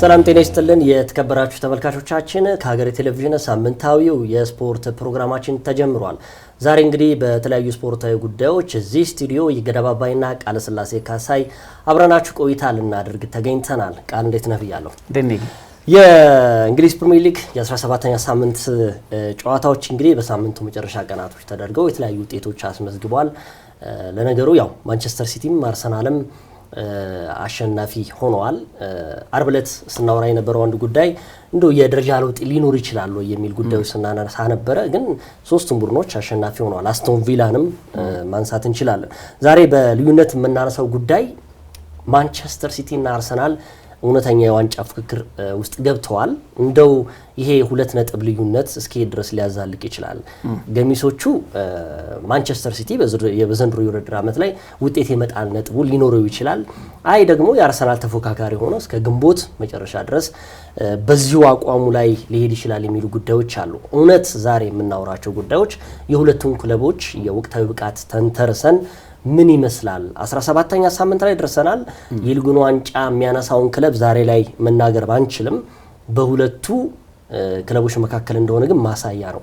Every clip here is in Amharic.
ሰላም ጤና ይስጥልን የተከበራችሁ ተመልካቾቻችን ከሀገሬ ቴሌቪዥን ሳምንታዊው የስፖርት ፕሮግራማችን ተጀምሯል። ዛሬ እንግዲህ በተለያዩ ስፖርታዊ ጉዳዮች እዚህ ስቱዲዮ ይገደባባይና ቃለ ስላሴ ካሳይ አብረናችሁ ቆይታ ልናደርግ ተገኝተናል። ቃል እንዴት ነህ ብያለሁ። የእንግሊዝ ፕሪሚየር ሊግ የ17ኛ ሳምንት ጨዋታዎች እንግዲህ በሳምንቱ መጨረሻ ቀናቶች ተደርገው የተለያዩ ውጤቶች አስመዝግበዋል። ለነገሩ ያው ማንቸስተር ሲቲም አርሰናልም አሸናፊ ሆነዋል። አርብ ዕለት ስናወራ የነበረው አንድ ጉዳይ እንደው የደረጃ ለውጥ ሊኖር ይችላል ወይ የሚል ጉዳዮች ስናነሳ ነበረ። ግን ሶስቱም ቡድኖች አሸናፊ ሆነዋል። አስቶን ቪላንም ማንሳት እንችላለን። ዛሬ በልዩነት የምናነሳው ጉዳይ ማንቸስተር ሲቲ እና አርሰናል እውነተኛ የዋንጫ ፍክክር ውስጥ ገብተዋል። እንደው ይሄ 2 ነጥብ ልዩነት እስከ ድረስ ሊያዛልቅ ይችላል። ገሚሶቹ ማንቸስተር ሲቲ በዘንድሮ የውድድር ዓመት ላይ ውጤት የመጣል ነጥቡ ሊኖረው ይችላል። አይ ደግሞ የአርሰናል ተፎካካሪ ሆኖ እስከ ግንቦት መጨረሻ ድረስ በዚሁ አቋሙ ላይ ሊሄድ ይችላል የሚሉ ጉዳዮች አሉ። እውነት ዛሬ የምናወራቸው ጉዳዮች የሁለቱም ክለቦች የወቅታዊ ብቃት ተንተርሰን ምን ይመስላል? 17ኛ ሳምንት ላይ ደርሰናል። የሊጉን ዋንጫ የሚያነሳውን ክለብ ዛሬ ላይ መናገር ባንችልም በሁለቱ ክለቦች መካከል እንደሆነ ግን ማሳያ ነው።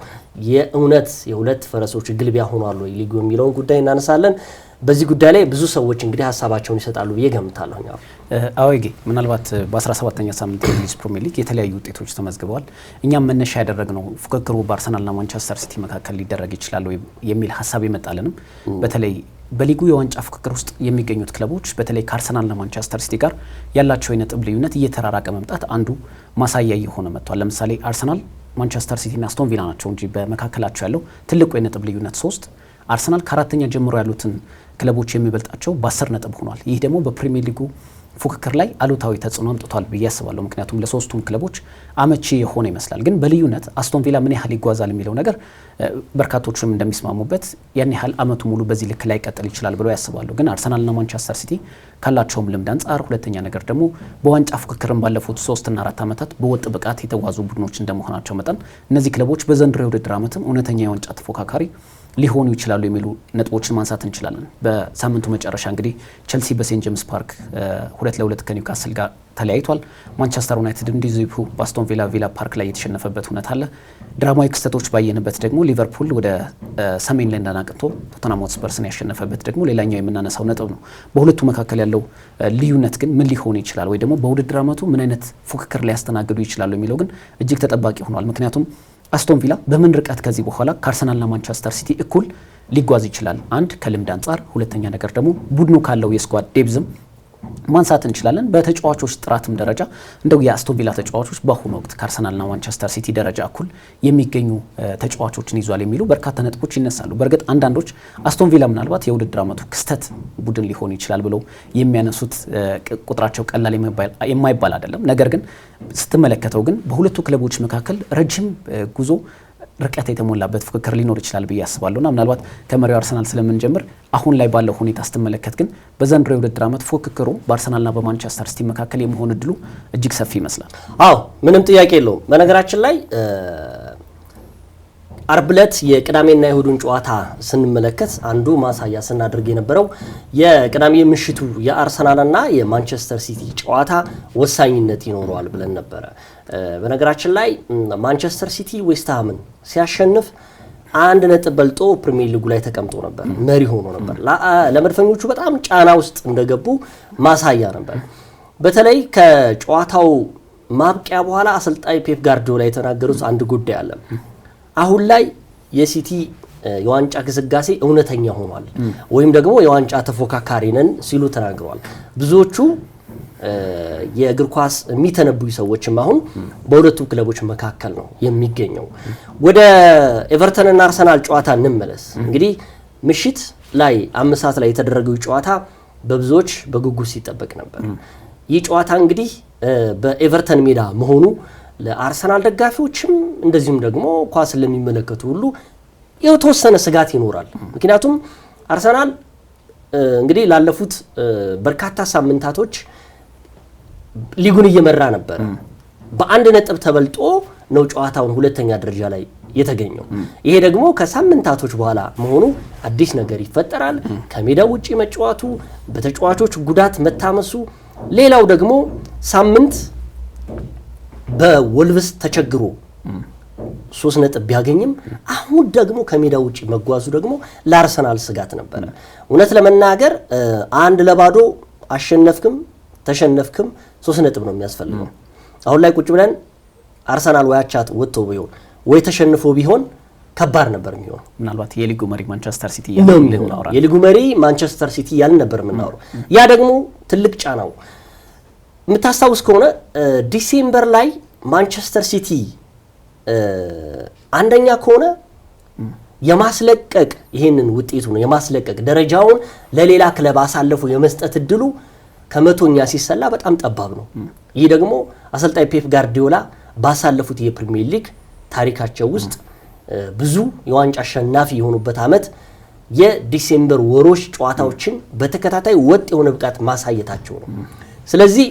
የእውነት የሁለት ፈረሶች ግልቢያ ሆኗል ወይ ሊጉ የሚለውን ጉዳይ እናነሳለን። በዚህ ጉዳይ ላይ ብዙ ሰዎች እንግዲህ ሀሳባቸውን ይሰጣሉ ብዬ ገምታለሁ። አወጌ ምናልባት በ17ኛ ሳምንት የእንግሊዝ ፕሪሚየር ሊግ የተለያዩ ውጤቶች ተመዝግበዋል። እኛም መነሻ ያደረግነው ፉክክሩ በአርሰናልና ማንቸስተር ሲቲ መካከል ሊደረግ ይችላል የሚል ሀሳብ ይመጣልንም በተለይ በሊጉ የዋንጫ ፍክክር ውስጥ የሚገኙት ክለቦች በተለይ ከአርሰናልና ማንቸስተር ሲቲ ጋር ያላቸው የነጥብ ልዩነት እየተራራቀ መምጣት አንዱ ማሳያ እየሆነ መጥቷል። ለምሳሌ አርሰናል፣ ማንቸስተር ሲቲ እና አስቶን ቪላ ናቸው እንጂ በመካከላቸው ያለው ትልቁ የነጥብ ልዩነት 3። አርሰናል ከአራተኛ ጀምሮ ያሉትን ክለቦች የሚበልጣቸው በ10 ነጥብ ሆኗል። ይህ ደግሞ በፕሪሚየር ሊጉ ፉክክር ላይ አሉታዊ ተጽዕኖ አምጥቷል ብዬ አስባለሁ። ምክንያቱም ለሶስቱም ክለቦች አመቺ የሆነ ይመስላል። ግን በልዩነት አስቶን ቪላ ምን ያህል ይጓዛል የሚለው ነገር በርካቶችም እንደሚስማሙበት ያን ያህል አመቱ ሙሉ በዚህ ልክ ላይ ቀጥል ይችላል ብለው ያስባሉ። ግን አርሰናልና ማንቸስተር ሲቲ ካላቸውም ልምድ አንጻር፣ ሁለተኛ ነገር ደግሞ በዋንጫ ፉክክርም ባለፉት 3 እና 4 ዓመታት በወጥ ብቃት የተጓዙ ቡድኖች እንደመሆናቸው መጠን እነዚህ ክለቦች በዘንድሮ የውድድር ዓመትም እውነተኛ የዋንጫ ተፎካካሪ ሊሆኑ ይችላሉ የሚሉ ነጥቦችን ማንሳት እንችላለን። በሳምንቱ መጨረሻ እንግዲህ ቸልሲ በሴንት ጄምስ ፓርክ 2-2 ከኒውካስል ጋር ተለያይቷል። ማንቸስተር ዩናይትድ እንዲሁ በአስቶን ቪላ ፓርክ ላይ የተሸነፈበት እውነት አለ። ድራማዊ ክስተቶች ባየንበት ደግሞ ሊቨርፑል ወደ ሰሜን ለንደን አቅንቶ ቶተንሃም ሆትስፐርስን ያሸነፈበት ደግሞ ሌላኛው የምናነሳው ነጥብ ነው። በሁለቱ መካከል ያለው ልዩነት ግን ምን ሊሆን ይችላል ወይ ደግሞ በውድድር ዓመቱ ምን አይነት ፉክክር ሊያስተናግዱ ይችላሉ የሚለው ግን እጅግ ተጠባቂ ሆኗል። ምክንያቱም አስቶን ቪላ በምን ርቀት ከዚህ በኋላ ከአርሰናልና ማንቸስተር ሲቲ እኩል ሊጓዝ ይችላል? አንድ ከልምድ አንጻር፣ ሁለተኛ ነገር ደግሞ ቡድኑ ካለው የስኳድ ዴብዝም ማንሳት እንችላለን። በተጫዋቾች ጥራትም ደረጃ እንደው የአስቶን ቪላ ተጫዋቾች በአሁኑ ወቅት ከአርሰናልና ማንቸስተር ሲቲ ደረጃ እኩል የሚገኙ ተጫዋቾችን ይዟል የሚሉ በርካታ ነጥቦች ይነሳሉ። በእርግጥ አንዳንዶች አስቶን ቪላ ምናልባት የውድድር ዓመቱ ክስተት ቡድን ሊሆን ይችላል ብለው የሚያነሱት ቁጥራቸው ቀላል የማይባል አይደለም። ነገር ግን ስትመለከተው ግን በሁለቱ ክለቦች መካከል ረጅም ጉዞ ርቀት የተሞላበት ፍክክር ሊኖር ይችላል ብዬ አስባለሁና ምናልባት ከመሪው አርሰናል ስለምንጀምር አሁን ላይ ባለው ሁኔታ ስትመለከት ግን በዘንድሮ የውድድር ዓመት ፉክክሩ በአርሰናልና በማንቸስተር ሲቲ መካከል የመሆን እድሉ እጅግ ሰፊ ይመስላል። አዎ ምንም ጥያቄ የለውም። በነገራችን ላይ አርብ ዕለት የቅዳሜና የእሁዱን ጨዋታ ስንመለከት አንዱ ማሳያ ስናደርግ የነበረው የቅዳሜ ምሽቱ የአርሰናልና የማንቸስተር ሲቲ ጨዋታ ወሳኝነት ይኖረዋል ብለን ነበረ። በነገራችን ላይ ማንቸስተር ሲቲ ዌስትሃምን ሲያሸንፍ 1 ነጥብ በልጦ ፕሪሚየር ሊጉ ላይ ተቀምጦ ነበር፣ መሪ ሆኖ ነበር። ለመድፈኞቹ በጣም ጫና ውስጥ እንደገቡ ማሳያ ነበር። በተለይ ከጨዋታው ማብቂያ በኋላ አሰልጣኝ ፔፕ ጋርዲዮላ የተናገሩት አንድ ጉዳይ አለ። አሁን ላይ የሲቲ የዋንጫ ግስጋሴ እውነተኛ ሆኗል ወይም ደግሞ የዋንጫ ተፎካካሪ ነን ሲሉ ተናግረዋል። ብዙዎቹ የእግር ኳስ የሚተነብዩ ሰዎችም አሁን በሁለቱ ክለቦች መካከል ነው የሚገኘው። ወደ ኤቨርተንና አርሰናል ጨዋታ እንመለስ። እንግዲህ ምሽት ላይ 5 ሰዓት ላይ የተደረገው ጨዋታ በብዙዎች በጉጉት ሲጠበቅ ነበር። ይህ ጨዋታ እንግዲህ በኤቨርተን ሜዳ መሆኑ ለአርሰናል ደጋፊዎችም እንደዚሁም ደግሞ ኳስ ለሚመለከቱ ሁሉ የተወሰነ ስጋት ይኖራል። ምክንያቱም አርሰናል እንግዲህ ላለፉት በርካታ ሳምንታቶች ሊጉን እየመራ ነበር። በ1 ነጥብ ተበልጦ ነው ጨዋታውን 2ኛ ደረጃ ላይ የተገኘው። ይሄ ደግሞ ከሳምንታቶች በኋላ መሆኑ አዲስ ነገር ይፈጠራል። ከሜዳው ውጪ መጫወቱ፣ በተጫዋቾች ጉዳት መታመሱ፣ ሌላው ደግሞ ሳምንት በወልቭስ ተቸግሮ 3 ነጥብ ቢያገኝም አሁን ደግሞ ከሜዳ ውጪ መጓዙ ደግሞ ለአርሰናል ስጋት ነበረ። እውነት ለመናገር 1-0 አሸነፍክም ተሸነፍክም 3 ነጥብ ነው የሚያስፈልገው። አሁን ላይ ቁጭ ብለን አርሰናል ወይ አቻ ወጥቶ ቢሆን ወይ ተሸንፎ ቢሆን ከባድ ነበር የሚሆነው። ምናልባት የሊጉ መሪ ማንቸስተር ሲቲ የሊጉ መሪ ማንቸስተር ሲቲ ያልን ነበር የምናወራው። ያ ደግሞ ትልቅ ጫናው የምታስታውስ ከሆነ ዲሴምበር ላይ ማንቸስተር ሲቲ አንደኛ ከሆነ የማስለቀቅ ይሄንን ውጤቱ ነው የማስለቀቅ ደረጃውን ለሌላ ክለብ አሳልፎ የመስጠት እድሉ ከመቶኛ ሲሰላ በጣም ጠባብ ነው። ይህ ደግሞ አሰልጣኝ ፔፕ ጋርዲዮላ ባሳለፉት የፕሪሚየር ሊግ ታሪካቸው ውስጥ ብዙ የዋንጫ አሸናፊ የሆኑበት አመት የዲሴምበር ወሮች ጨዋታዎችን በተከታታይ ወጥ የሆነ ብቃት ማሳየታቸው ነው። ስለዚህ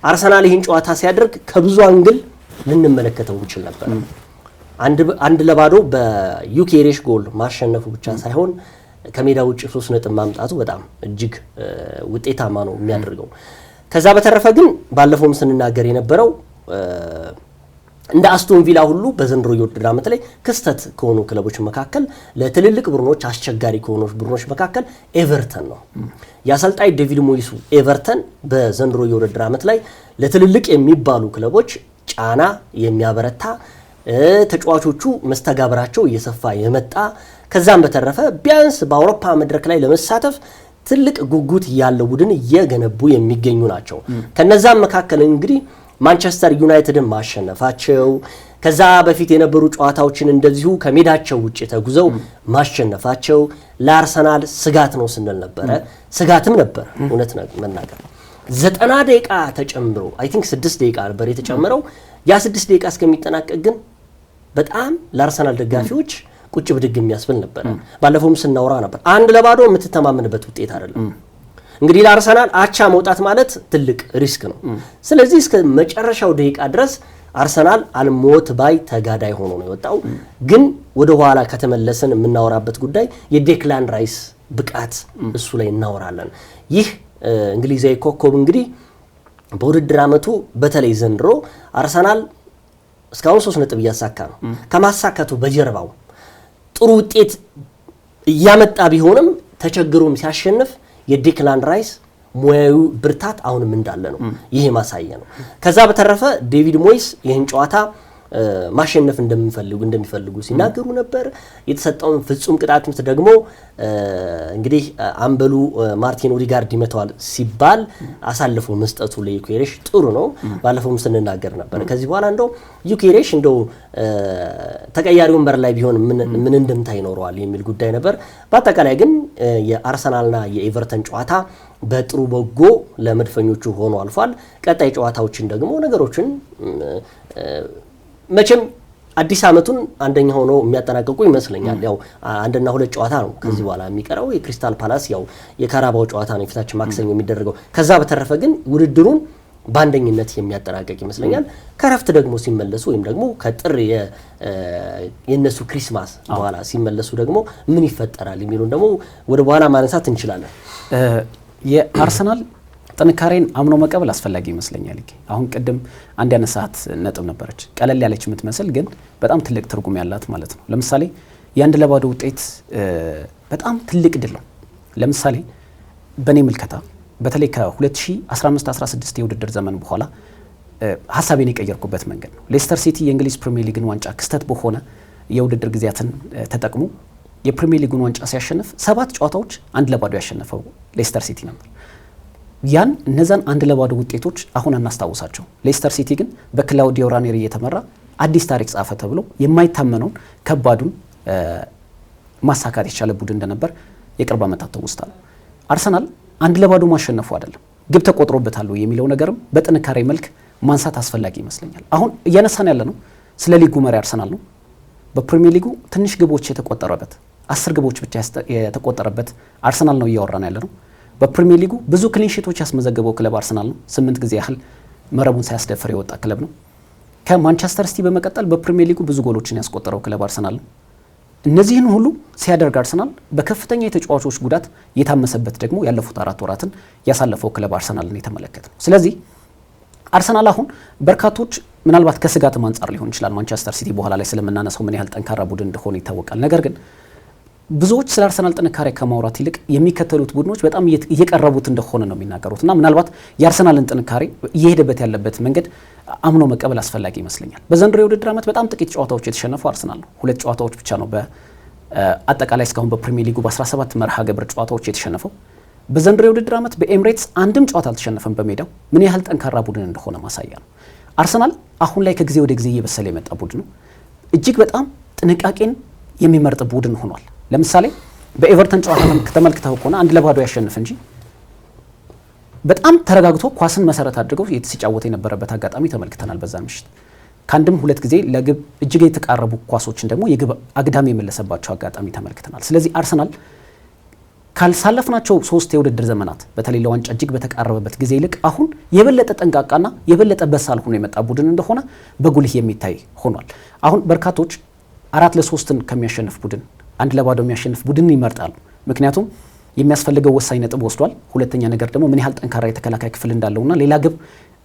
አርሰናል ይህን ጨዋታ ሲያደርግ ከብዙ አንግል ልንመለከተው እንችል ነበር። 1-0 በዩኬሬሽ ጎል ማሸነፉ ብቻ ሳይሆን ከሜዳ ውጭ 3 ነጥብ ማምጣቱ በጣም እጅግ ውጤታማ ነው የሚያደርገው። ከዛ በተረፈ ግን ባለፈውም ስንናገር የነበረው እንደ አስቶን ቪላ ሁሉ በዘንድሮ የውድድር ዓመት ላይ ክስተት ከሆኑ ክለቦች መካከል ለትልልቅ ቡድኖች አስቸጋሪ ከሆኑ ቡድኖች መካከል ኤቨርተን ነው። የአሰልጣኝ ዴቪድ ሞይሱ ኤቨርተን በዘንድሮ የውድድር ዓመት ላይ ለትልልቅ የሚባሉ ክለቦች ጫና የሚያበረታ ተጫዋቾቹ መስተጋብራቸው እየሰፋ የመጣ ከዛም በተረፈ ቢያንስ በአውሮፓ መድረክ ላይ ለመሳተፍ ትልቅ ጉጉት ያለው ቡድን እየገነቡ የሚገኙ ናቸው። ከነዛም መካከል እንግዲህ ማንቸስተር ዩናይትድን ማሸነፋቸው ከዛ በፊት የነበሩ ጨዋታዎችን እንደዚሁ ከሜዳቸው ውጭ ተጉዘው ማሸነፋቸው ለአርሰናል ስጋት ነው ስንል ነበረ። ስጋትም ነበር እውነት መናገር 90 ደቂቃ ተጨምሮ አይ ቲንክ 6 ደቂቃ ነበር የተጨመረው። ያ 6 ደቂቃ እስከሚጠናቀቅ ግን በጣም ለአርሰናል ደጋፊዎች ቁጭ ብድግ የሚያስብል ነበር። ባለፈውም ስናወራ ነበር 1-0 የምትተማመንበት ውጤት አይደለም። እንግዲህ ለአርሰናል አቻ መውጣት ማለት ትልቅ ሪስክ ነው። ስለዚህ እስከ መጨረሻው ደቂቃ ድረስ አርሰናል አልሞት ባይ ተጋዳይ ሆኖ ነው የወጣው። ግን ወደ ኋላ ከተመለሰን የምናወራበት ጉዳይ የዴክላን ራይስ ብቃት እሱ ላይ እናወራለን። ይህ እንግሊዛዊ ኮከብ እንግዲህ በውድድር ዓመቱ በተለይ ዘንድሮ አርሰናል እስካሁን 3 ነጥብ እያሳካ ነው። ከማሳካቱ በጀርባው ጥሩ ውጤት እያመጣ ቢሆንም ተቸግሮም ሲያሸንፍ የዴክላን ራይስ ሙያዊ ብርታት አሁንም እንዳለ ነው። ይሄ ማሳያ ነው። ከዛ በተረፈ ዴቪድ ሞይስ ይህን ጨዋታ ማሸነፍ እንደሚፈልጉ ሲናገሩ ነበር። የተሰጠውን ፍጹም ቅጣት ምት ደግሞ እንግዲህ አምበሉ ማርቲን ኦዲጋርድ ይመታዋል ሲባል አሳልፎ መስጠቱ ለዩኬሬሽ ጥሩ ነው። ባለፈውም ስንናገር ነበር ከዚህ በኋላ እንደው ዩኬሬሽ እንደው ተቀያሪ ወንበር ላይ ቢሆን ምን እንደምታ ይኖረዋል የሚል ጉዳይ ነበር። በአጠቃላይ ግን የአርሰናልና የኤቨርተን ጨዋታ በጥሩ በጎ ለመድፈኞቹ ሆኖ አልፏል። ቀጣይ ጨዋታዎችን ደግሞ ነገሮችን መቼም አዲስ ዓመቱን አንደኛ ሆኖ የሚያጠናቀቁ ይመስለኛል። ያው 1-2 ጨዋታ ነው ከዚህ በኋላ የሚቀረው። የክሪስታል ፓላስ ያው የካራባው ጨዋታ ነው የፊታችን ማክሰኞ የሚደረገው። ከዛ በተረፈ ግን ውድድሩን በአንደኝነት የሚያጠናቀቅ ይመስለኛል። ከረፍት ደግሞ ሲመለሱ ወይም ደግሞ ከጥር የነሱ ክሪስማስ በኋላ ሲመለሱ ደግሞ ምን ይፈጠራል የሚሉን ደግሞ ወደ በኋላ ማንሳት እንችላለን። የአርሰናል ጥንካሬን አምኖ መቀበል አስፈላጊ ይመስለኛል። አሁን ቅድም አንድ ያነሳት ነጥብ ነበረች፣ ቀለል ያለች የምትመስል ግን በጣም ትልቅ ትርጉም ያላት ማለት ነው። ለምሳሌ የ1-0 ውጤት በጣም ትልቅ ድል ነው። ለምሳሌ በእኔ ምልከታ በተለይ ከ2015-16 የውድድር ዘመን በኋላ ሀሳቤን የቀየርኩበት መንገድ ነው። ሌስተር ሲቲ የእንግሊዝ ፕሪሚየር ሊግን ዋንጫ ክስተት በሆነ የውድድር ጊዜያትን ተጠቅሞ የፕሪሚየር ሊጉን ዋንጫ ሲያሸንፍ 7 ጨዋታዎች 1-0 ያሸነፈው ሌስተር ሲቲ ነበር። ያን እነዛን 1-0 ውጤቶች አሁን እናስታውሳቸው። ሌስተር ሲቲ ግን በክላውዲዮ ራኔሪ እየተመራ አዲስ ታሪክ ጻፈ ተብሎ የማይታመነውን ከባዱን ማሳካት የቻለ ቡድን እንደነበር የቅርብ ዓመታት ተውስታል። አርሰናል 1-0 ማሸነፉ አይደለም ግብ ተቆጥሮበታል የሚለው ነገርም በጥንካሬ መልክ ማንሳት አስፈላጊ ይመስለኛል። አሁን እያነሳን ያለ ነው ስለ ሊጉ መሪ አርሰናል ነው። በፕሪሚየር ሊጉ ትንሽ ግቦች የተቆጠረበት 10 ግቦች ብቻ የተቆጠረበት አርሰናል ነው እያወራን ያለ ነው። በፕሪሚየር ሊጉ ብዙ ክሊንሺቶች ያስመዘገበው ክለብ አርሰናል ነው። 8 ጊዜ ያህል መረቡን ሳያስደፍር የወጣ ክለብ ነው። ከማንቸስተር ሲቲ በመቀጠል በፕሪሚየር ሊጉ ብዙ ጎሎችን ያስቆጠረው ክለብ አርሰናል ነው። እነዚህን ሁሉ ሲያደርግ አርሰናል በከፍተኛ የተጫዋቾች ጉዳት የታመሰበት ደግሞ ያለፉት 4 ወራትን ያሳለፈው ክለብ አርሰናልን የተመለከተ ነው። ስለዚህ አርሰናል አሁን በርካቶች ምናልባት ከስጋትም አንጻር ሊሆን ይችላል ማንቸስተር ሲቲ በኋላ ላይ ስለምናነሳው ምን ያህል ጠንካራ ቡድን እንደሆነ ይታወቃል። ነገር ግን ብዙዎች ስለ አርሰናል ጥንካሬ ከማውራት ይልቅ የሚከተሉት ቡድኖች በጣም እየቀረቡት እንደሆነ ነው የሚናገሩት እና ምናልባት የአርሰናልን ጥንካሬ እየሄደበት ያለበት መንገድ አምኖ መቀበል አስፈላጊ ይመስለኛል። በዘንድሮ የውድድር ዓመት በጣም ጥቂት ጨዋታዎች የተሸነፈው አርሰናል ነው። 2 ጨዋታዎች ብቻ ነው በአጠቃላይ እስካሁን በፕሪሚየር ሊጉ በ17 መርሃ ግብር ጨዋታዎች የተሸነፈው። በዘንድሮ የውድድር ዓመት በኤምሬትስ አንድም ጨዋታ አልተሸነፈም። በሜዳው ምን ያህል ጠንካራ ቡድን እንደሆነ ማሳያ ነው። አርሰናል አሁን ላይ ከጊዜ ወደ ጊዜ እየበሰለ የመጣ ቡድን ነው። እጅግ በጣም ጥንቃቄን የሚመርጥ ቡድን ሆኗል። ለምሳሌ በኤቨርተን ጨዋታ ተመልክተው ከሆነ 1-0 ያሸንፍ እንጂ በጣም ተረጋግቶ ኳስን መሰረት አድርገው ሲጫወት የነበረበት አጋጣሚ ተመልክተናል። በዛ ምሽት ከአንድም 2 ጊዜ ለግብ እጅግ የተቃረቡ ኳሶችን ደግሞ የግብ አግዳሚ የመለሰባቸው አጋጣሚ ተመልክተናል። ስለዚህ አርሰናል ካልሳለፍናቸው 3 የውድድር ዘመናት በተለይ ለዋንጫ እጅግ በተቃረበበት ጊዜ ይልቅ አሁን የበለጠ ጠንቃቃና የበለጠ በሳል ሆኖ የመጣ ቡድን እንደሆነ በጉልህ የሚታይ ሆኗል። አሁን በርካቶች 4-3 ከሚያሸንፍ ቡድን 1-0 የሚያሸንፍ ቡድን ይመርጣሉ። ምክንያቱም የሚያስፈልገው ወሳኝ ነጥብ ወስዷል። ሁለተኛ ነገር ደግሞ ምን ያህል ጠንካራ የተከላካይ ክፍል እንዳለውና ሌላ ግብ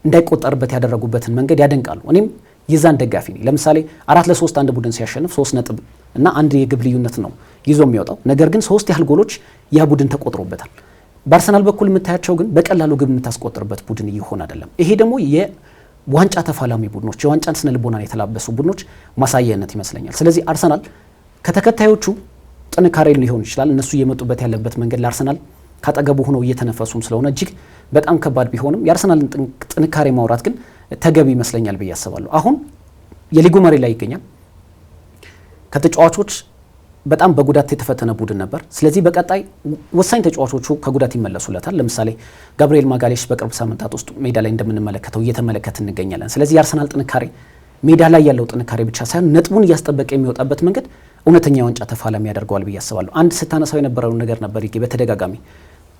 እንዳይቆጠርበት ያደረጉበትን መንገድ ያደንቃሉ። እኔም የዛን ደጋፊ ነኝ። ለምሳሌ 4-3 አንድ ቡድን ሲያሸንፍ 3 ነጥብ እና 1 የግብ ልዩነት ነው ይዞ የሚወጣው። ነገር ግን 3 ያህል ጎሎች ያ ቡድን ተቆጥሮበታል። በአርሰናል በኩል የምታያቸው ግን በቀላሉ ግብ የምታስቆጥርበት ቡድን እየሆነ አይደለም። ይሄ ደግሞ የዋንጫ ተፋላሚ ቡድኖች የዋንጫን ስነ ልቦናን የተላበሱ ቡድኖች ማሳያነት ይመስለኛል። ስለዚህ አርሰናል ከተከታዮቹ ጥንካሬ ሊሆን ይችላል እነሱ እየመጡበት ያለበት መንገድ ለአርሰናል ካጠገቡ ሆነው እየተነፈሱም ስለሆነ እጅግ በጣም ከባድ ቢሆንም የአርሰናልን ጥንካሬ ማውራት ግን ተገቢ ይመስለኛል ብዬ አስባለሁ። አሁን የሊጉ መሪ ላይ ይገኛል። ከተጫዋቾች በጣም በጉዳት የተፈተነ ቡድን ነበር። ስለዚህ በቀጣይ ወሳኝ ተጫዋቾቹ ከጉዳት ይመለሱለታል። ለምሳሌ ጋብሪኤል ማጋሌሽ በቅርብ ሳምንታት ውስጥ ሜዳ ላይ እንደምንመለከተው እየተመለከትን እንገኛለን። ስለዚህ የአርሰናል ጥንካሬ ሜዳ ላይ ያለው ጥንካሬ ብቻ ሳይሆን ነጥቡን እያስጠበቀ የሚወጣበት መንገድ እውነተኛ የዋንጫ ተፋላሚ ያደርገዋል ብዬ አስባለሁ። አንድ ስታነሳው የነበረው ነገር ነበር በተደጋጋሚ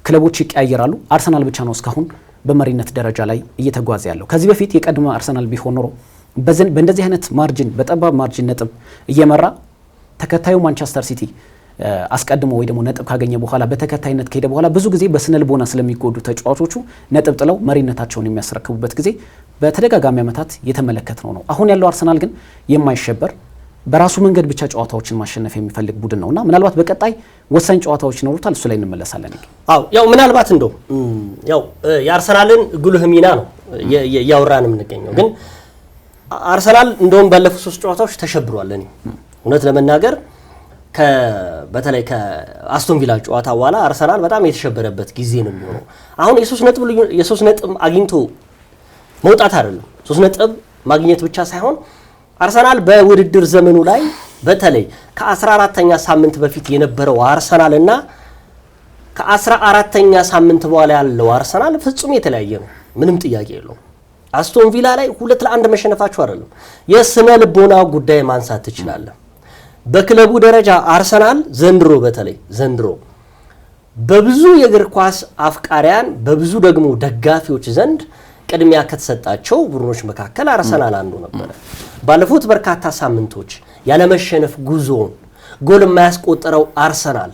ክለቦች ይቀያየራሉ። አርሰናል ብቻ ነው እስካሁን በመሪነት ደረጃ ላይ እየተጓዘ ያለው። ከዚህ በፊት የቀድሞ አርሰናል ቢሆን ኖሮ በእንደዚህ አይነት ማርጂን በጠባብ ማርጂን ነጥብ እየመራ ተከታዩ ማንቸስተር ሲቲ አስቀድሞ ወይ ደግሞ ነጥብ ካገኘ በኋላ በተከታይነት ከሄደ በኋላ ብዙ ጊዜ በስነ ልቦና ስለሚጎዱ ተጫዋቾቹ ነጥብ ጥለው መሪነታቸውን የሚያስረክቡበት ጊዜ በተደጋጋሚ ዓመታት የተመለከትነው ነው። አሁን ያለው አርሰናል ግን የማይሸበር በራሱ መንገድ ብቻ ጨዋታዎችን ማሸነፍ የሚፈልግ ቡድን ነውና ምናልባት በቀጣይ ወሳኝ ጨዋታዎች ይኖሩታል። እሱ ላይ እንመለሳለን። ያው ምናልባት እንደው ያው የአርሰናልን ጉልህ ሚና ነው ያወራን የምንገኘው። ግን አርሰናል እንደውም ባለፉት 3 ጨዋታዎች ተሸብሯል። እኔ እውነት ለመናገር በተለይ ከአስቶን ቪላ ጨዋታ በኋላ አርሰናል በጣም የተሸበረበት ጊዜ ነው የሚሆነው። አሁን የ3 ነጥብ አግኝቶ መውጣት አይደለም 3 ነጥብ ማግኘት ብቻ ሳይሆን አርሰናል በውድድር ዘመኑ ላይ በተለይ ከ14ኛ ሳምንት በፊት የነበረው አርሰናል እና ከ14ኛ ሳምንት በኋላ ያለው አርሰናል ፍጹም የተለያየ ነው። ምንም ጥያቄ የለውም። አስቶን ቪላ ላይ 2-1 መሸነፋቸው አይደለም የስነ ልቦና ጉዳይ ማንሳት ትችላለህ። በክለቡ ደረጃ አርሰናል ዘንድሮ በብዙ የእግር ኳስ አፍቃሪያን በብዙ ደግሞ ደጋፊዎች ዘንድ ቅድሚያ ከተሰጣቸው ቡድኖች መካከል አርሰናል አንዱ ነበር። ባለፉት በርካታ ሳምንቶች ያለመሸነፍ ጉዞውን ጎል የማያስቆጥረው አርሰናል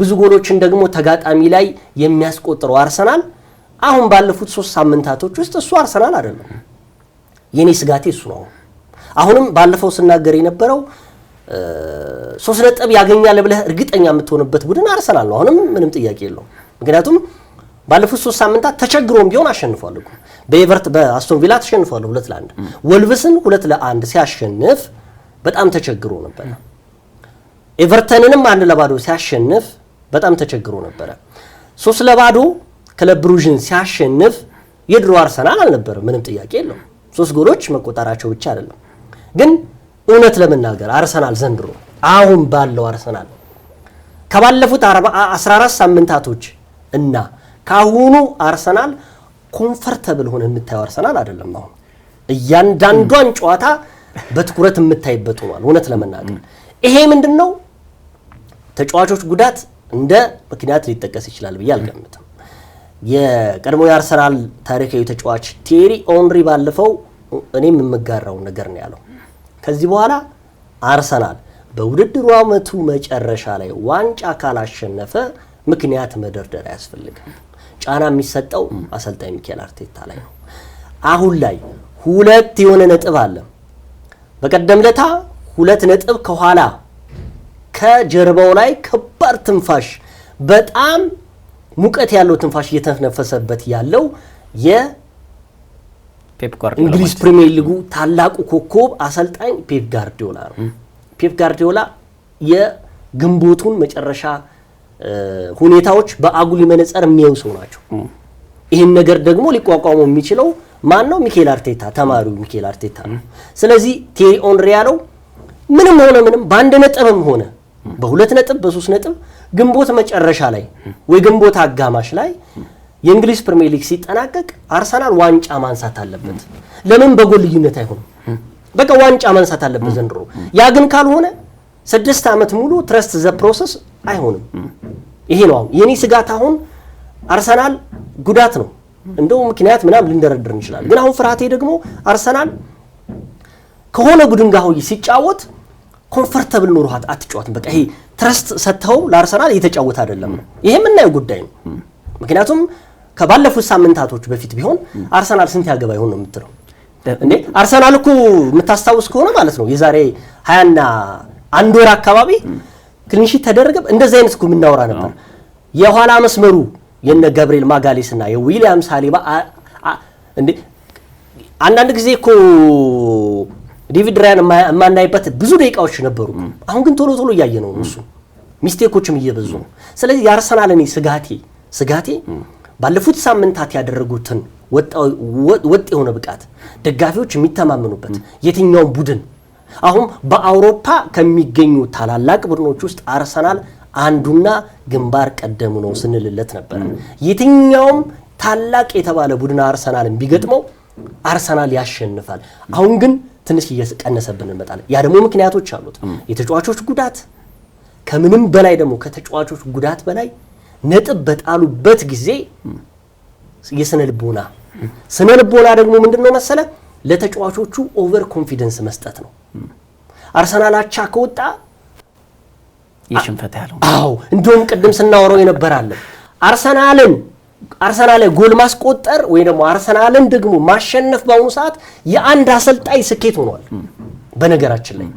ብዙ ጎሎችን ደግሞ ተጋጣሚ ላይ የሚያስቆጥረው አርሰናል አሁን ባለፉት 3 ሳምንታቶች ውስጥ እሱ አርሰናል አይደለም። የኔ ስጋቴ እሱ ነው። አሁንም ባለፈው ስናገር የነበረው 3 ነጥብ ያገኛል ብለህ እርግጠኛ የምትሆንበት ቡድን አርሰናል ነው። አሁንም ምንም ጥያቄ የለውም። ምክንያቱም ባለፉት 3 ሳምንታት ተቸግሮም ቢሆን አሸንፏል እኮ በአስቶን ቪላ ተሸንፏል 2-1 ወልቭስን 2-1 ሲያሸንፍ በጣም ተቸግሮ ነበር። ኤቨርተንንም 1-0 ሲያሸንፍ በጣም ተቸግሮ ነበር። 3-0 ክለብ ብሩዥን ሲያሸንፍ የድሮ አርሰናል አልነበረም። ምንም ጥያቄ የለውም። 3 ጎሎች መቆጠራቸው ብቻ አይደለም። ግን እውነት ለመናገር አርሰናል ዘንድሮ አሁን ባለው አርሰናል ከባለፉት 14 ሳምንታቶች እና ካሁኑ አርሰናል ኮምፎርታብል ሆነ የምታየው አርሰናል አይደለም። አሁን እያንዳንዷን ጨዋታ በትኩረት የምታይበት ሆኗል። እውነት ለመናገር ይሄ ምንድነው ተጫዋቾች ጉዳት እንደ ምክንያት ሊጠቀስ ይችላል ብዬ አልገምትም። የቀድሞ የአርሰናል ታሪካዊ ተጫዋች ቴሪ ኦንሪ ባለፈው እኔም የምጋራው ነገር ነው ያለው። ከዚህ በኋላ አርሰናል በውድድሩ ዓመቱ መጨረሻ ላይ ዋንጫ ካላሸነፈ ምክንያት መደርደር አያስፈልግም። ጫና የሚሰጠው አሰልጣኝ ሚኬል አርቴታ ላይ ነው። አሁን ላይ 2 የሆነ ነጥብ አለ። በቀደም ለታ 2 ነጥብ ከኋላ ከጀርባው ላይ ከባድ ትንፋሽ በጣም ሙቀት ያለው ትንፋሽ እየተነፈሰበት ያለው የእንግሊዝ ፕሪሚየር ሊጉ ታላቁ ኮከብ አሰልጣኝ ፔፕ ጋርዲዮላ ነው። ፔፕ ጋርዲዮላ የግንቦቱን መጨረሻ ሁኔታዎች በአጉሊ መነጽር የሚያዩ ሰው ናቸው። ይህን ነገር ደግሞ ሊቋቋመው የሚችለው ማን ነው? ሚኬል አርቴታ፣ ተማሪው ሚኬል አርቴታ ነው። ስለዚህ ቴሪ ኦንሪ ያለው ምንም ሆነ ምንም በ1 ነጥብም ሆነ በ2 ነጥብ በ3 ነጥብ ግንቦት መጨረሻ ላይ ወይ ግንቦት አጋማሽ ላይ የእንግሊዝ ፕሪሚየር ሊግ ሲጠናቀቅ አርሰናል ዋንጫ ማንሳት አለበት። ለምን በጎል ልዩነት አይሆንም? በቃ ዋንጫ ማንሳት አለበት ዘንድሮ። ያ ግን ካልሆነ 6 ዓመት ሙሉ ትረስት ዘ ፕሮሰስ አይሆንም። ይሄ ነው አሁን የኔ ስጋት። አሁን አርሰናል ጉዳት ነው እንደው ምክንያት ምናምን ልንደረድር እንችላለን። ግን አሁን ፍርሃቴ ደግሞ አርሰናል ከሆነ ቡድን ጋር ሲጫወት ኮምፎርታብል ኖርሃት አትጫወትም። በቃ ይሄ ትረስት ሰጥተው ለአርሰናል እየተጫወተ አይደለም ነው። ይሄ የምናየው ጉዳይ ነው። ምክንያቱም ከባለፉት ሳምንታቶች በፊት ቢሆን አርሰናል ስንት ያገባ ይሆን ነው የምትለው እንዴ? አርሰናል እኮ የምታስታውስ ከሆነ ማለት ነው የዛሬ 20ና 1 ወር አካባቢ ክሊንሺት ተደረገ። እንደዚህ አይነት እኮ የምናወራ ነበር። የኋላ መስመሩ የነ ገብርኤል ማጋሌስ እና የዊሊያም ሳሊባ እንዴ አንዳንድ ጊዜ እኮ ዴቪድ ራያን የማናይበት ብዙ ደቂቃዎች ነበሩ። አሁን ግን ቶሎ ቶሎ እያየ ነው እሱ ሚስቴኮችም እየበዙ ነው። ስለዚህ የአርሰናል እኔ ስጋቴ ባለፉት ሳምንታት ያደረጉትን ወጥ የሆነ ብቃት ደጋፊዎች የሚተማመኑበት የትኛውን ቡድን አሁን በአውሮፓ ከሚገኙ ታላላቅ ቡድኖች ውስጥ አርሰናል አንዱና ግንባር ቀደሙ ነው ስንልለት ነበር። የትኛውም ታላቅ የተባለ ቡድን አርሰናልን ቢገጥመው አርሰናል ያሸንፋል። አሁን ግን ትንሽ እየቀነሰብን እንመጣለን። ያ ደግሞ ምክንያቶች አሉት። የተጫዋቾች ጉዳት፣ ከምንም በላይ ደግሞ ከተጫዋቾች ጉዳት በላይ ነጥብ በጣሉበት ጊዜ የስነ ልቦና ደግሞ ምንድነው መሰለ ለተጫዋቾቹ ኦቨር ኮንፊደንስ መስጠት ነው። አርሰናል አቻ ከወጣ የሽንፈት ያለው እንደውም ቅድም ስናወራው የነበራለን አርሰናል ላይ ጎል ማስቆጠር ወይ ደግሞ አርሰናልን ደግሞ ማሸነፍ በአሁኑ ሰዓት የአንድ አሰልጣኝ ስኬት ሆኗል። በነገራችን ላይ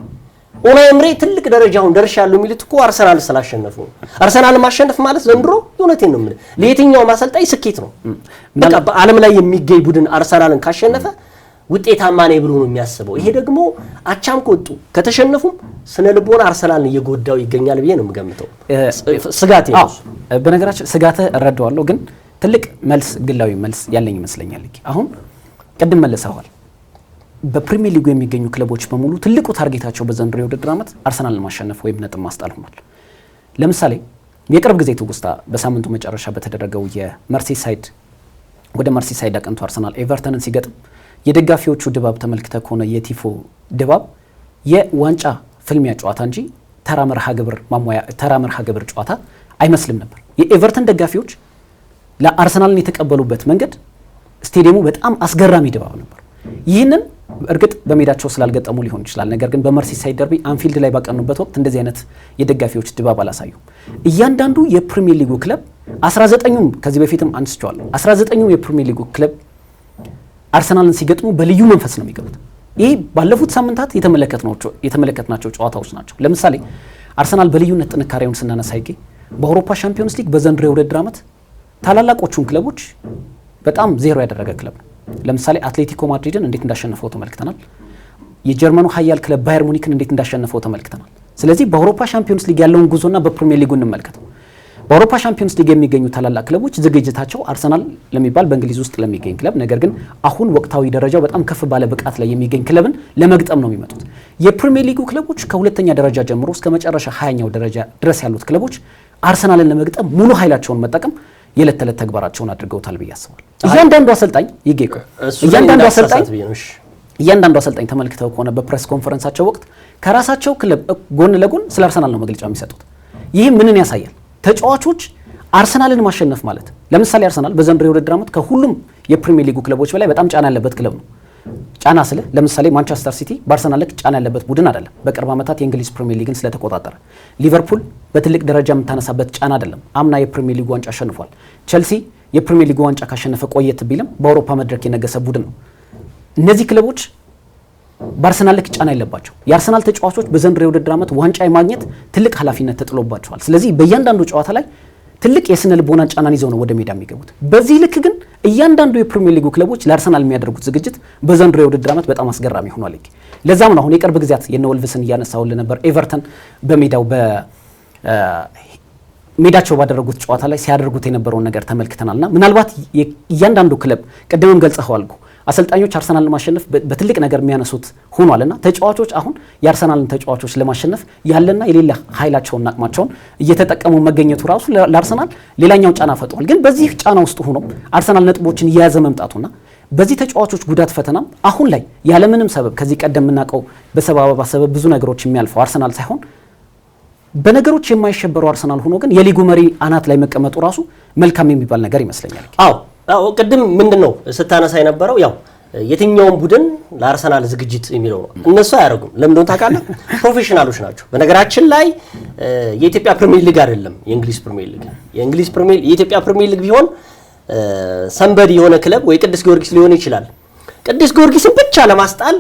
ኡናይ ኤምሬ ትልቅ ደረጃውን ደርሻለሁ የሚሉት እኮ አርሰናል ስላሸነፉ ነው። አርሰናል ማሸነፍ ማለት ዘንድሮ የእውነቴን ነው የምልህ ለየትኛውም አሰልጣኝ ስኬት ነው። በቃ በዓለም ላይ የሚገኝ ቡድን አርሰናልን ካሸነፈ ውጤታማ ነው ብሎ ነው የሚያስበው። ይሄ ደግሞ አቻም ከወጡ ከተሸነፉም ስነ ልቦና አርሰናልን እየጎዳው ይገኛል ብዬ ነው የምገምተው። ስጋቴ ነው። በነገራችን ስጋትህ እረዳዋለሁ፣ ግን ትልቅ መልስ ግላዊ መልስ ያለኝ ይመስለኛል። አሁን ቅድም መልሰዋል። በፕሪሚየር ሊጉ የሚገኙ ክለቦች በሙሉ ትልቁ ታርጌታቸው በዘንድሮ የውድድር ዓመት አርሰናልን ማሸነፍ ወይም ነጥብ ማስጣል ሆኗል። ለምሳሌ የቅርብ ጊዜ ትውስታ በሳምንቱ መጨረሻ በተደረገው ወደ መርሲሳይድ አቅንቶ አርሰናል ኤቨርተንን ሲገጥም የደጋፊዎቹ ድባብ ተመልክተ ከሆነ የቲፎ ድባብ የዋንጫ ፍልሚያ ጨዋታ እንጂ ተራ መርሃ ግብር ጨዋታ አይመስልም ነበር። የኤቨርተን ደጋፊዎች ለአርሰናልን የተቀበሉበት መንገድ ስቴዲየሙ በጣም አስገራሚ ድባብ ነበር። ይህንን እርግጥ በሜዳቸው ስላልገጠሙ ሊሆን ይችላል። ነገር ግን በመርሲሳይድ ደርቢ አንፊልድ ላይ ባቀኑበት ወቅት እንደዚህ አይነት የደጋፊዎች ድባብ አላሳዩም። እያንዳንዱ የፕሪሚየር ሊጉ ክለብ 19ኙም ከዚህ በፊትም አንስቼዋለሁ 19ኙም የፕሪሚየር ሊጉ ክለብ አርሰናልን ሲገጥሙ በልዩ መንፈስ ነው የሚገቡት። ይህ ባለፉት ሳምንታት የተመለከትናቸው ጨዋታዎች ናቸው። ለምሳሌ አርሰናል በልዩነት ጥንካሬውን ስናነሳ በአውሮፓ ሻምፒዮንስ ሊግ በዘንድሮ የውድድር ዓመት ታላላቆቹን ክለቦች በጣም ዜሮ ያደረገ ክለብ ነው። ለምሳሌ አትሌቲኮ ማድሪድን እንዴት እንዳሸነፈው ተመልክተናል። የጀርመኑ ኃያል ክለብ ባየር ሙኒክን እንዴት እንዳሸነፈው ተመልክተናል። ስለዚህ በአውሮፓ ሻምፒዮንስ ሊግ ያለውን ጉዞና በፕሪሚየር ሊጉ እንመልከተው። በአውሮፓ ሻምፒዮንስ ሊግ የሚገኙ ታላላቅ ክለቦች ዝግጅታቸው አርሰናል ለሚባል በእንግሊዝ ውስጥ ለሚገኝ ክለብ፣ ነገር ግን አሁን ወቅታዊ ደረጃው በጣም ከፍ ባለ ብቃት ላይ የሚገኝ ክለብን ለመግጠም ነው የሚመጡት። የፕሪሚየር ሊጉ ክለቦች ከሁለተኛ ደረጃ ጀምሮ እስከ መጨረሻ 20ኛው ደረጃ ድረስ ያሉት ክለቦች አርሰናልን ለመግጠም ሙሉ ኃይላቸውን መጠቀም የዕለት ተዕለት ተግባራቸውን አድርገውታል ብዬ አስባለሁ። እያንዳንዱ አሰልጣኝ ተመልክተው ከሆነ በፕሬስ ኮንፈረንሳቸው ወቅት ከራሳቸው ክለብ ጎን ለጎን ስለ አርሰናል ነው መግለጫ የሚሰጡት። ይህ ምንን ያሳያል? ተጫዋቾች አርሰናልን ማሸነፍ ማለት ለምሳሌ አርሰናል በዘንድሮ የውድድር ዓመት ከሁሉም የፕሪሚየር ሊጉ ክለቦች በላይ በጣም ጫና ያለበት ክለብ ነው። ጫና ስለ ለምሳሌ ማንቸስተር ሲቲ በአርሰናል ልክ ጫና ያለበት ቡድን አይደለም። በቅርብ ዓመታት የእንግሊዝ ፕሪሚየር ሊግን ስለተቆጣጠረ። ሊቨርፑል በትልቅ ደረጃ የምታነሳበት ጫና አይደለም። አምና የፕሪሚየር ሊግ ዋንጫ አሸንፏል። ቼልሲ የፕሪሚየር ሊግ ዋንጫ ካሸነፈ ቆየት ቢልም በአውሮፓ መድረክ የነገሰ ቡድን ነው። እነዚህ ክለቦች በአርሰናል ልክ ጫና የለባቸው። የአርሰናል ተጫዋቾች በዘንድሮ የውድድር ዓመት ዋንጫ የማግኘት ትልቅ ኃላፊነት ተጥሎባቸዋል። ስለዚህ በእያንዳንዱ ጨዋታ ላይ ትልቅ የስነ ልቦና ጫናን ይዘው ነው ወደ ሜዳ የሚገቡት። በዚህ ልክ ግን እያንዳንዱ የፕሪሚየር ሊጉ ክለቦች ለአርሰናል የሚያደርጉት ዝግጅት በዘንድሮ የውድድር ዓመት በጣም አስገራሚ ሆኗል። ለዛም ነው አሁን የቅርብ ጊዜያት የነ ወልቭስን እያነሳውልን ነበር። ኤቨርተን በሜዳው ሜዳቸው ባደረጉት ጨዋታ ላይ ሲያደርጉት የነበረውን ነገር ተመልክተናልና ምናልባት እያንዳንዱ ክለብ ቅድምም ገልጸኸዋል እኮ አሰልጣኞች አርሰናልን ለማሸነፍ በትልቅ ነገር የሚያነሱት ሆኗልና ተጫዋቾች አሁን የአርሰናልን ተጫዋቾች ለማሸነፍ ያለና የሌላ ኃይላቸውና አቅማቸውን እየተጠቀሙ መገኘቱ ራሱ ለአርሰናል ሌላኛው ጫና ፈጥሯል። ግን በዚህ ጫና ውስጥ ሆኖ አርሰናል ነጥቦችን እየያዘ መምጣቱና በዚህ ተጫዋቾች ጉዳት ፈተና አሁን ላይ ያለምንም ሰበብ ከዚህ ቀደም የምናውቀው በሰበብ ብዙ ነገሮች የሚያልፈው አርሰናል ሳይሆን በነገሮች የማይሸበረው አርሰናል ሆኖ ግን የሊጉ መሪ አናት ላይ መቀመጡ ራሱ መልካም የሚባል ነገር ይመስለኛል። አዎ ቅድም ምንድነው ስታነሳ የነበረው ያው የትኛውም ቡድን ለአርሰናል ዝግጅት የሚለው ነው። እነሱ አያደርጉም። ለምን ታውቃለህ? ፕሮፌሽናሎች ናቸው። በነገራችን ላይ የኢትዮጵያ ፕሪሚየር ሊግ አይደለም የእንግሊዝ ፕሪሚየር ሊግ። የኢትዮጵያ ፕሪሚየር ሊግ ቢሆን ሰንበዲ የሆነ ክለብ ወይ ቅዱስ ጊዮርጊስ ሊሆን ይችላል። ቅዱስ ጊዮርጊስን ብቻ ለማስጣል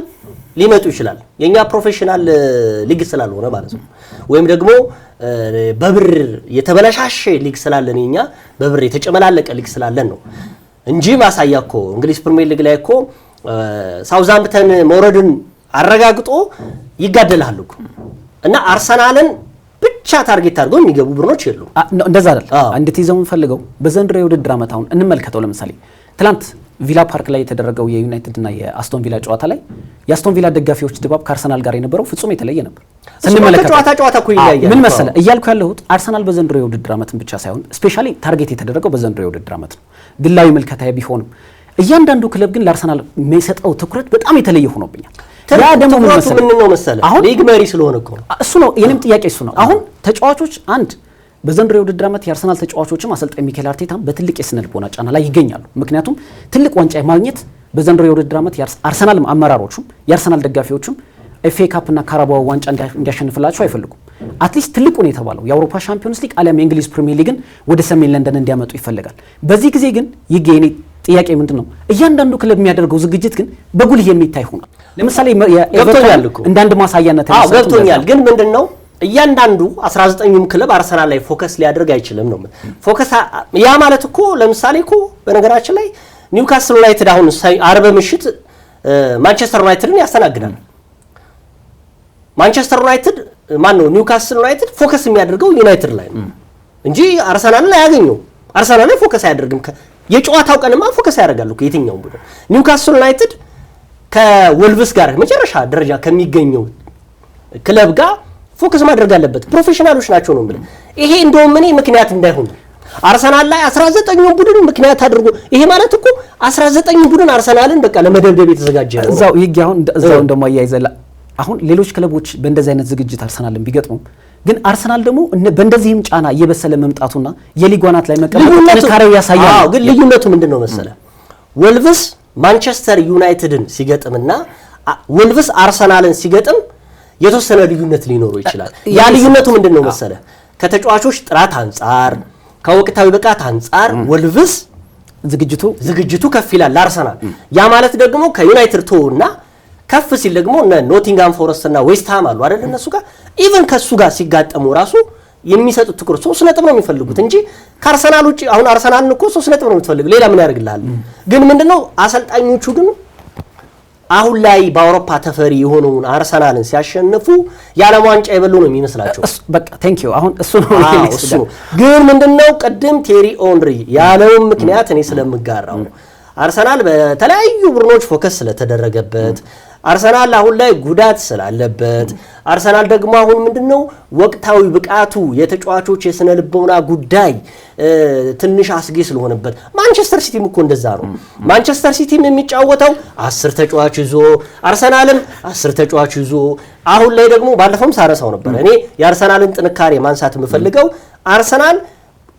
ሊመጡ ይችላል። የኛ ፕሮፌሽናል ሊግ ስላልሆነ ማለት ነው። ወይም ደግሞ በብር የተበላሻሸ ሊግ ስላለን የኛ በብር የተጨመላለቀ ሊግ ስላለን ነው እንጂ ማሳያ እኮ እንግሊዝ ፕሪሚየር ሊግ ላይ እኮ ሳውዛምፕተን መውረድን አረጋግጦ ይጋደላሉ እኮ እና አርሰናልን ብቻ ታርጌት አድርገው የሚገቡ ቡድኖች የሉ። እንደዛ አይደል? እንድትይዘው እንፈልገው በዘንድሮ የውድድር ዓመት አሁን እንመልከተው። ለምሳሌ ትላንት ቪላ ፓርክ ላይ የተደረገው የዩናይትድ እና የአስቶን ቪላ ጨዋታ ላይ የአስቶን ቪላ ደጋፊዎች ድባብ ከአርሰናል ጋር የነበረው ፍጹም የተለየ ነበር። ጨዋታ እኮ ይለያያል። ምን መሰለ እያልኩ ያለሁት አርሰናል በዘንድሮ የውድድር ዓመትን ብቻ ሳይሆን ስፔሻሊ ታርጌት የተደረገው በዘንድሮ የውድድር ዓመት ነው። ግላዊ ምልከታዬ ቢሆንም እያንዳንዱ ክለብ ግን ለአርሰናል የሚሰጠው ትኩረት በጣም የተለየ ሆኖብኛል። ያ ደግሞ ምን መሰለ አሁን ሊግ መሪ ስለሆነ እኮ እሱ ነው የኔም ጥያቄ እሱ ነው። አሁን ተጫዋቾች በዘንድሮ የውድድር ዓመት የአርሰናል ተጫዋቾችም አሰልጣኝ ሚኬል አርቴታም በትልቅ የስነ ልቦና ጫና ላይ ይገኛሉ። ምክንያቱም ትልቅ ዋንጫ ማግኘት በዘንድሮ የውድድር ዓመት አርሰናል አመራሮቹም የአርሰናል ደጋፊዎችም ኤፍኤ ካፕ እና ካራባኦ ዋንጫ እንዲያሸንፍላቸው አይፈልጉም። አትሊስት ትልቁን የተባለው የአውሮፓ ሻምፒዮንስ ሊግ አሊያም የእንግሊዝ ፕሪሚየር ሊግን ወደ ሰሜን ለንደን እንዲያመጡ ይፈልጋል። በዚህ ጊዜ ግን የኔ ጥያቄ ምንድነው እያንዳንዱ ክለብ የሚያደርገው ዝግጅት ግን በጉልህ የሚታይ ሆኗል። ለምሳሌ የኤቨርተን እንዳንድ ማሳያነት ገብቶኛል። ግን ምንድነው እያንዳንዱ 19ኙም ክለብ አርሰናል ላይ ፎከስ ሊያደርግ አይችልም ነው። ፎከስ ያ ማለት እኮ ለምሳሌ እኮ በነገራችን ላይ ኒውካስል ዩናይትድ አሁን አርብ ምሽት ማንቸስተር ዩናይትድን ያስተናግዳል። ማንቸስተር ዩናይትድ ኒውካስል ዩናይትድ ፎከስ የሚያደርገው ዩናይትድ ላይ ነው እንጂ አርሰናልን አያገኘው። አርሰናል ላይ ፎከስ አያደርግም። የጨዋታው ቀንማ ፎከስ ያደርጋሉ የትኛውም ቡድን። ኒውካስል ዩናይትድ ከወልቭስ ጋር መጨረሻ ደረጃ ከሚገኘው ክለብ ጋር ፎከስ ማድረግ አለበት። ፕሮፌሽናሎች ናቸው ነው ማለት። ይሄ እንደውም እኔ ምክንያት እንዳይሆን አርሰናል ላይ 19ኙን ቡድን ምክንያት አድርጎ ይሄ ማለት እኮ 19ኙ ቡድን አርሰናልን በቃ ለመደብደብ የተዘጋጀ ነው። እዛው ይጋውን እዛው እንደማያይዘላ አሁን ሌሎች ክለቦች በእንደዚህ አይነት ዝግጅት አርሰናልን ቢገጥሙም ግን አርሰናል ደግሞ በእንደዚህም ጫና እየበሰለ መምጣቱና የሊጉ አናት ላይ መቀመጡ ጥንካሬው ያሳያል። ግን ልዩነቱ ምንድነው መሰለ ወልቭስ ማንቸስተር ዩናይትድን ሲገጥምና ወልቭስ አርሰናልን ሲገጥም የተወሰነ ልዩነት ሊኖረው ይችላል። ያ ልዩነቱ ምንድነው መሰለ ከተጫዋቾች ጥራት አንፃር ከወቅታዊ ብቃት አንፃር ወልቭስ ዝግጅቱ ከፍ ይላል ለአርሰናል። ያ ማለት ደግሞ ከዩናይትድ ቶና ከፍ ሲል ደግሞ ኖቲንጋም ፎረስት እና ዌስት ሃም አሉ አይደል? እነሱ ጋር ኢቭን ከሱ ጋር ሲጋጠሙ ራሱ የሚሰጡት ትኩረት 3 ነጥብ ነው የሚፈልጉት እንጂ ከአርሰናል ውጪ አሁን አርሰናልን እኮ 3 ነጥብ ነው የምትፈልግ ሌላ ምን ያደርግልሃል? ግን ምንድነው አሰልጣኞቹ ግን አሁን ላይ በአውሮፓ ተፈሪ የሆነውን አርሰናልን ሲያሸንፉ የዓለም ዋንጫ የበሉ ነው የሚመስላቸው። በቃ ቴንክ ዩ አሁን እሱ ነው ግን ምንድነው ቅድም ቴሪ ኦንሪ ያለው ምክንያት እኔ ስለምጋራው አርሰናል በተለያዩ ቡድኖች ፎከስ ስለተደረገበት አርሰናል አሁን ላይ ጉዳት ስላለበት አርሰናል ደግሞ አሁን ምንድነው ወቅታዊ ብቃቱ የተጫዋቾች የስነ ልቦና ጉዳይ ትንሽ አስጊ ስለሆነበት ማንቸስተር ሲቲም እኮ እንደዛ ነው። ማንቸስተር ሲቲም የሚጫወተው 10 ተጫዋች ይዞ አርሰናልም 10 ተጫዋች ይዞ አሁን ላይ ደግሞ ባለፈውም ሳረሳው ነበር እኔ የአርሰናልን ጥንካሬ ማንሳት የምፈልገው አርሰናል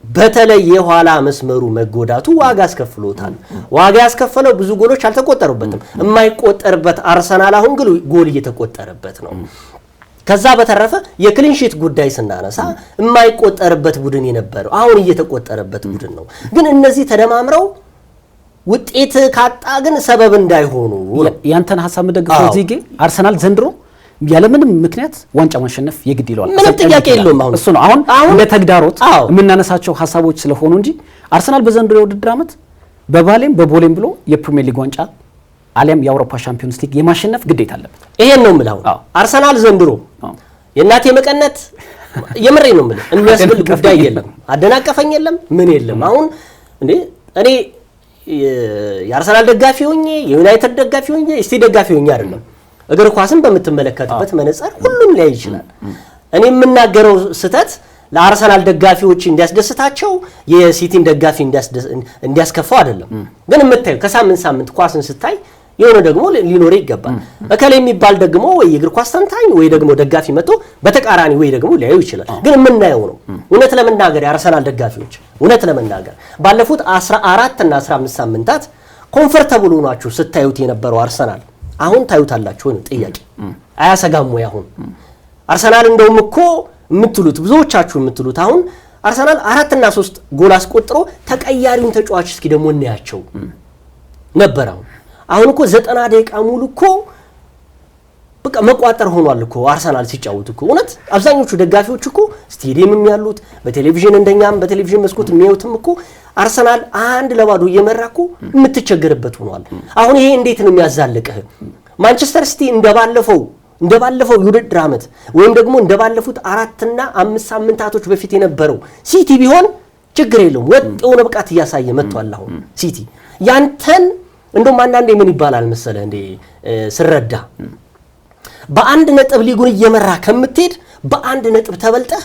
በተለይ የኋላ መስመሩ መጎዳቱ ዋጋ አስከፍሎታል። ዋጋ ያስከፈለው ብዙ ጎሎች አልተቆጠሩበትም። የማይቆጠርበት አርሰናል አሁን ግን ጎል እየተቆጠረበት ነው። ከዛ በተረፈ የክሊንሺት ጉዳይ ስናነሳ የማይቆጠርበት ቡድን የነበረው አሁን እየተቆጠረበት ቡድን ነው። ግን እነዚህ ተደማምረው ውጤት ካጣ ግን ሰበብ እንዳይሆኑ ያንተን ሐሳብ መደግፈው ዚጌ አርሰናል ዘንድሮ ያለምንም ምክንያት ዋንጫ ማሸነፍ የግድ ይለዋል። ምንም ጥያቄ የለውም። እሱ ነው አሁን እንደ ተግዳሮት የምናነሳቸው ሐሳቦች ስለሆኑ እንጂ አርሰናል በዘንድሮ የውድድር ዓመት በባሌም በቦሌም ብሎ የፕሪሚየር ሊግ ዋንጫ አሊያም የአውሮፓ ሻምፒዮንስ ሊግ የማሸነፍ ግዴታ አለበት። ይሄን ነው የምለው። አርሰናል ዘንድሮ የእናቴ መቀነት የምሬ ነው የምለው የሚያስብል ጉዳይ የለም። አደናቀፈኝ የለም ምን የለም። አሁን እንዴ እኔ የአርሰናል ደጋፊ ሆኜ የዩናይትድ ደጋፊ ሆኜ እስቲ ደጋፊ ሆኜ አይደለም እግር ኳስን በምትመለከትበት መነጽር ሁሉም ላይ ይችላል። እኔ የምናገረው ስህተት ለአርሰናል ደጋፊዎች እንዲያስደስታቸው የሲቲን ደጋፊ እንዲያስከፋው አይደለም። ግን የምታየው ከሳምንት ሳምንት ኳስን ስታይ የሆነ ደግሞ ሊኖር ይገባል። እከሌ የሚባል ደግሞ ወይ የእግር ኳስ ተንታኝ ወይ ደግሞ ደጋፊ መጥቶ በተቃራኒ ወይ ደግሞ ሊያዩ ይችላል። ግን የምናየው ነው። እውነት ለመናገር የአርሰናል ደጋፊዎች እውነት ለመናገር ባለፉት 14 እና 15 ሳምንታት ኮምፎርታብል ሆናችሁ ስታዩት የነበረው አርሰናል አሁን ታዩታላችሁ ነው ጥያቄ። አያሰጋም ወይ? አሁን አርሰናል እንደውም እኮ የምትሉት ብዙዎቻችሁ የምትሉት አሁን አርሰናል 4 እና 3 ጎል አስቆጥሮ ተቀያሪውን ተጫዋች እስኪ ደግሞ እናያቸው ነበር። አሁን እኮ 90 ደቂቃ ሙሉ እኮ በቃ መቋጠር ሆኗል እኮ አርሰናል ሲጫወት እኮ እውነት አብዛኞቹ ደጋፊዎች እኮ ስቴዲየምም ያሉት በቴሌቪዥን እንደኛም በቴሌቪዥን መስኮት የሚያዩትም እኮ አርሰናል 1-0 እየመራ እኮ የምትቸገርበት ሆኗል። አሁን ይሄ እንዴት ነው የሚያዛልቅህ? ማንቸስተር ሲቲ እንደባለፈው የውድድር ዓመት ወይም ደግሞ እንደባለፉት 4 እና 5 ሳምንታቶች በፊት የነበረው ሲቲ ቢሆን ችግር የለውም። ወጥ የሆነ ብቃት እያሳየ መጥቷል። አሁን ሲቲ ያንተን እንደውም አንዳንዴ ምን ይባላል መሰለህ እንዴ ስረዳ በአንድ ነጥብ ሊጉን እየመራ ከምትሄድ በአንድ ነጥብ ተበልጠህ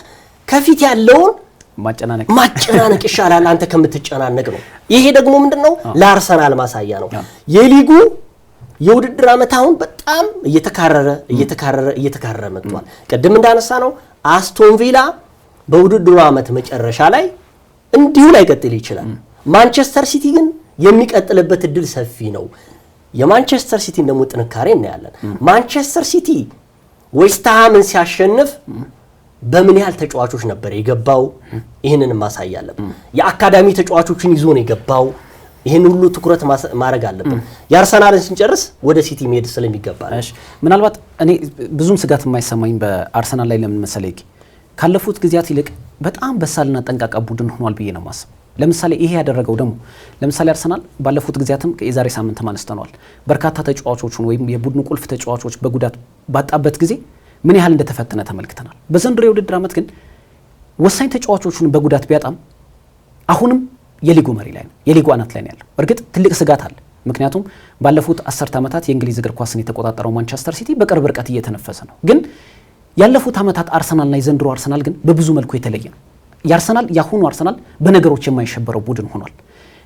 ከፊት ያለውን ማጨናነቅ ይሻላል አንተ ከምትጨናነቅ ነው። ይሄ ደግሞ ምንድነው ለአርሰናል ማሳያ ነው። የሊጉ የውድድር ዓመት አሁን በጣም እየተካረረ መጥቷል። ቅድም እንዳነሳ ነው አስቶን ቪላ በውድድሩ ዓመት መጨረሻ ላይ እንዲሁ ላይ ቀጥል ይችላል። ማንቸስተር ሲቲ ግን የሚቀጥልበት እድል ሰፊ ነው። የማንቸስተር ሲቲን ደግሞ ጥንካሬ እናያለን። ማንቸስተር ሲቲ ዌስትሃምን ሲያሸንፍ በምን ያህል ተጫዋቾች ነበር የገባው? ይሄንን ማሳያ አለበት። የአካዳሚ ተጫዋቾችን ይዞ ነው የገባው። ይሄን ሁሉ ትኩረት ማድረግ አለበት። የአርሰናልን ስንጨርስ ወደ ሲቲ መሄድ ስለሚገባ ነው። ምናልባት እኔ ብዙም ስጋት የማይሰማኝ በአርሰናል ላይ ለምን መሰለኝ ካለፉት ጊዜያት ይልቅ በጣም በሳልና ጠንቃቃ ቡድን ሆኗል ብዬ ነው የማስበው። ለምሳሌ ይሄ ያደረገው ደግሞ ለምሳሌ አርሰናል ባለፉት ጊዜያትም የዛሬ ሳምንት ማንስተናል በርካታ ተጫዋቾቹን ወይም የቡድኑ ቁልፍ ተጫዋቾች በጉዳት ባጣበት ጊዜ ምን ያህል እንደተፈተነ ተመልክተናል። በዘንድሮ የውድድር ዓመት ግን ወሳኝ ተጫዋቾቹን በጉዳት ቢያጣም አሁንም የሊጉ መሪ ላይ ነው፣ የሊጉ አናት ላይ ነው ያለው። እርግጥ ትልቅ ስጋት አለ። ምክንያቱም ባለፉት 10 ዓመታት የእንግሊዝ እግር ኳስን የተቆጣጠረው ማንቸስተር ሲቲ በቅርብ ርቀት እየተነፈሰ ነው። ግን ያለፉት ዓመታት አርሰናልና የዘንድሮ አርሰናል ግን በብዙ መልኩ የተለየ ነው። የአርሰናል ያሁኑ አርሰናል በነገሮች የማይሸበረው ቡድን ሆኗል።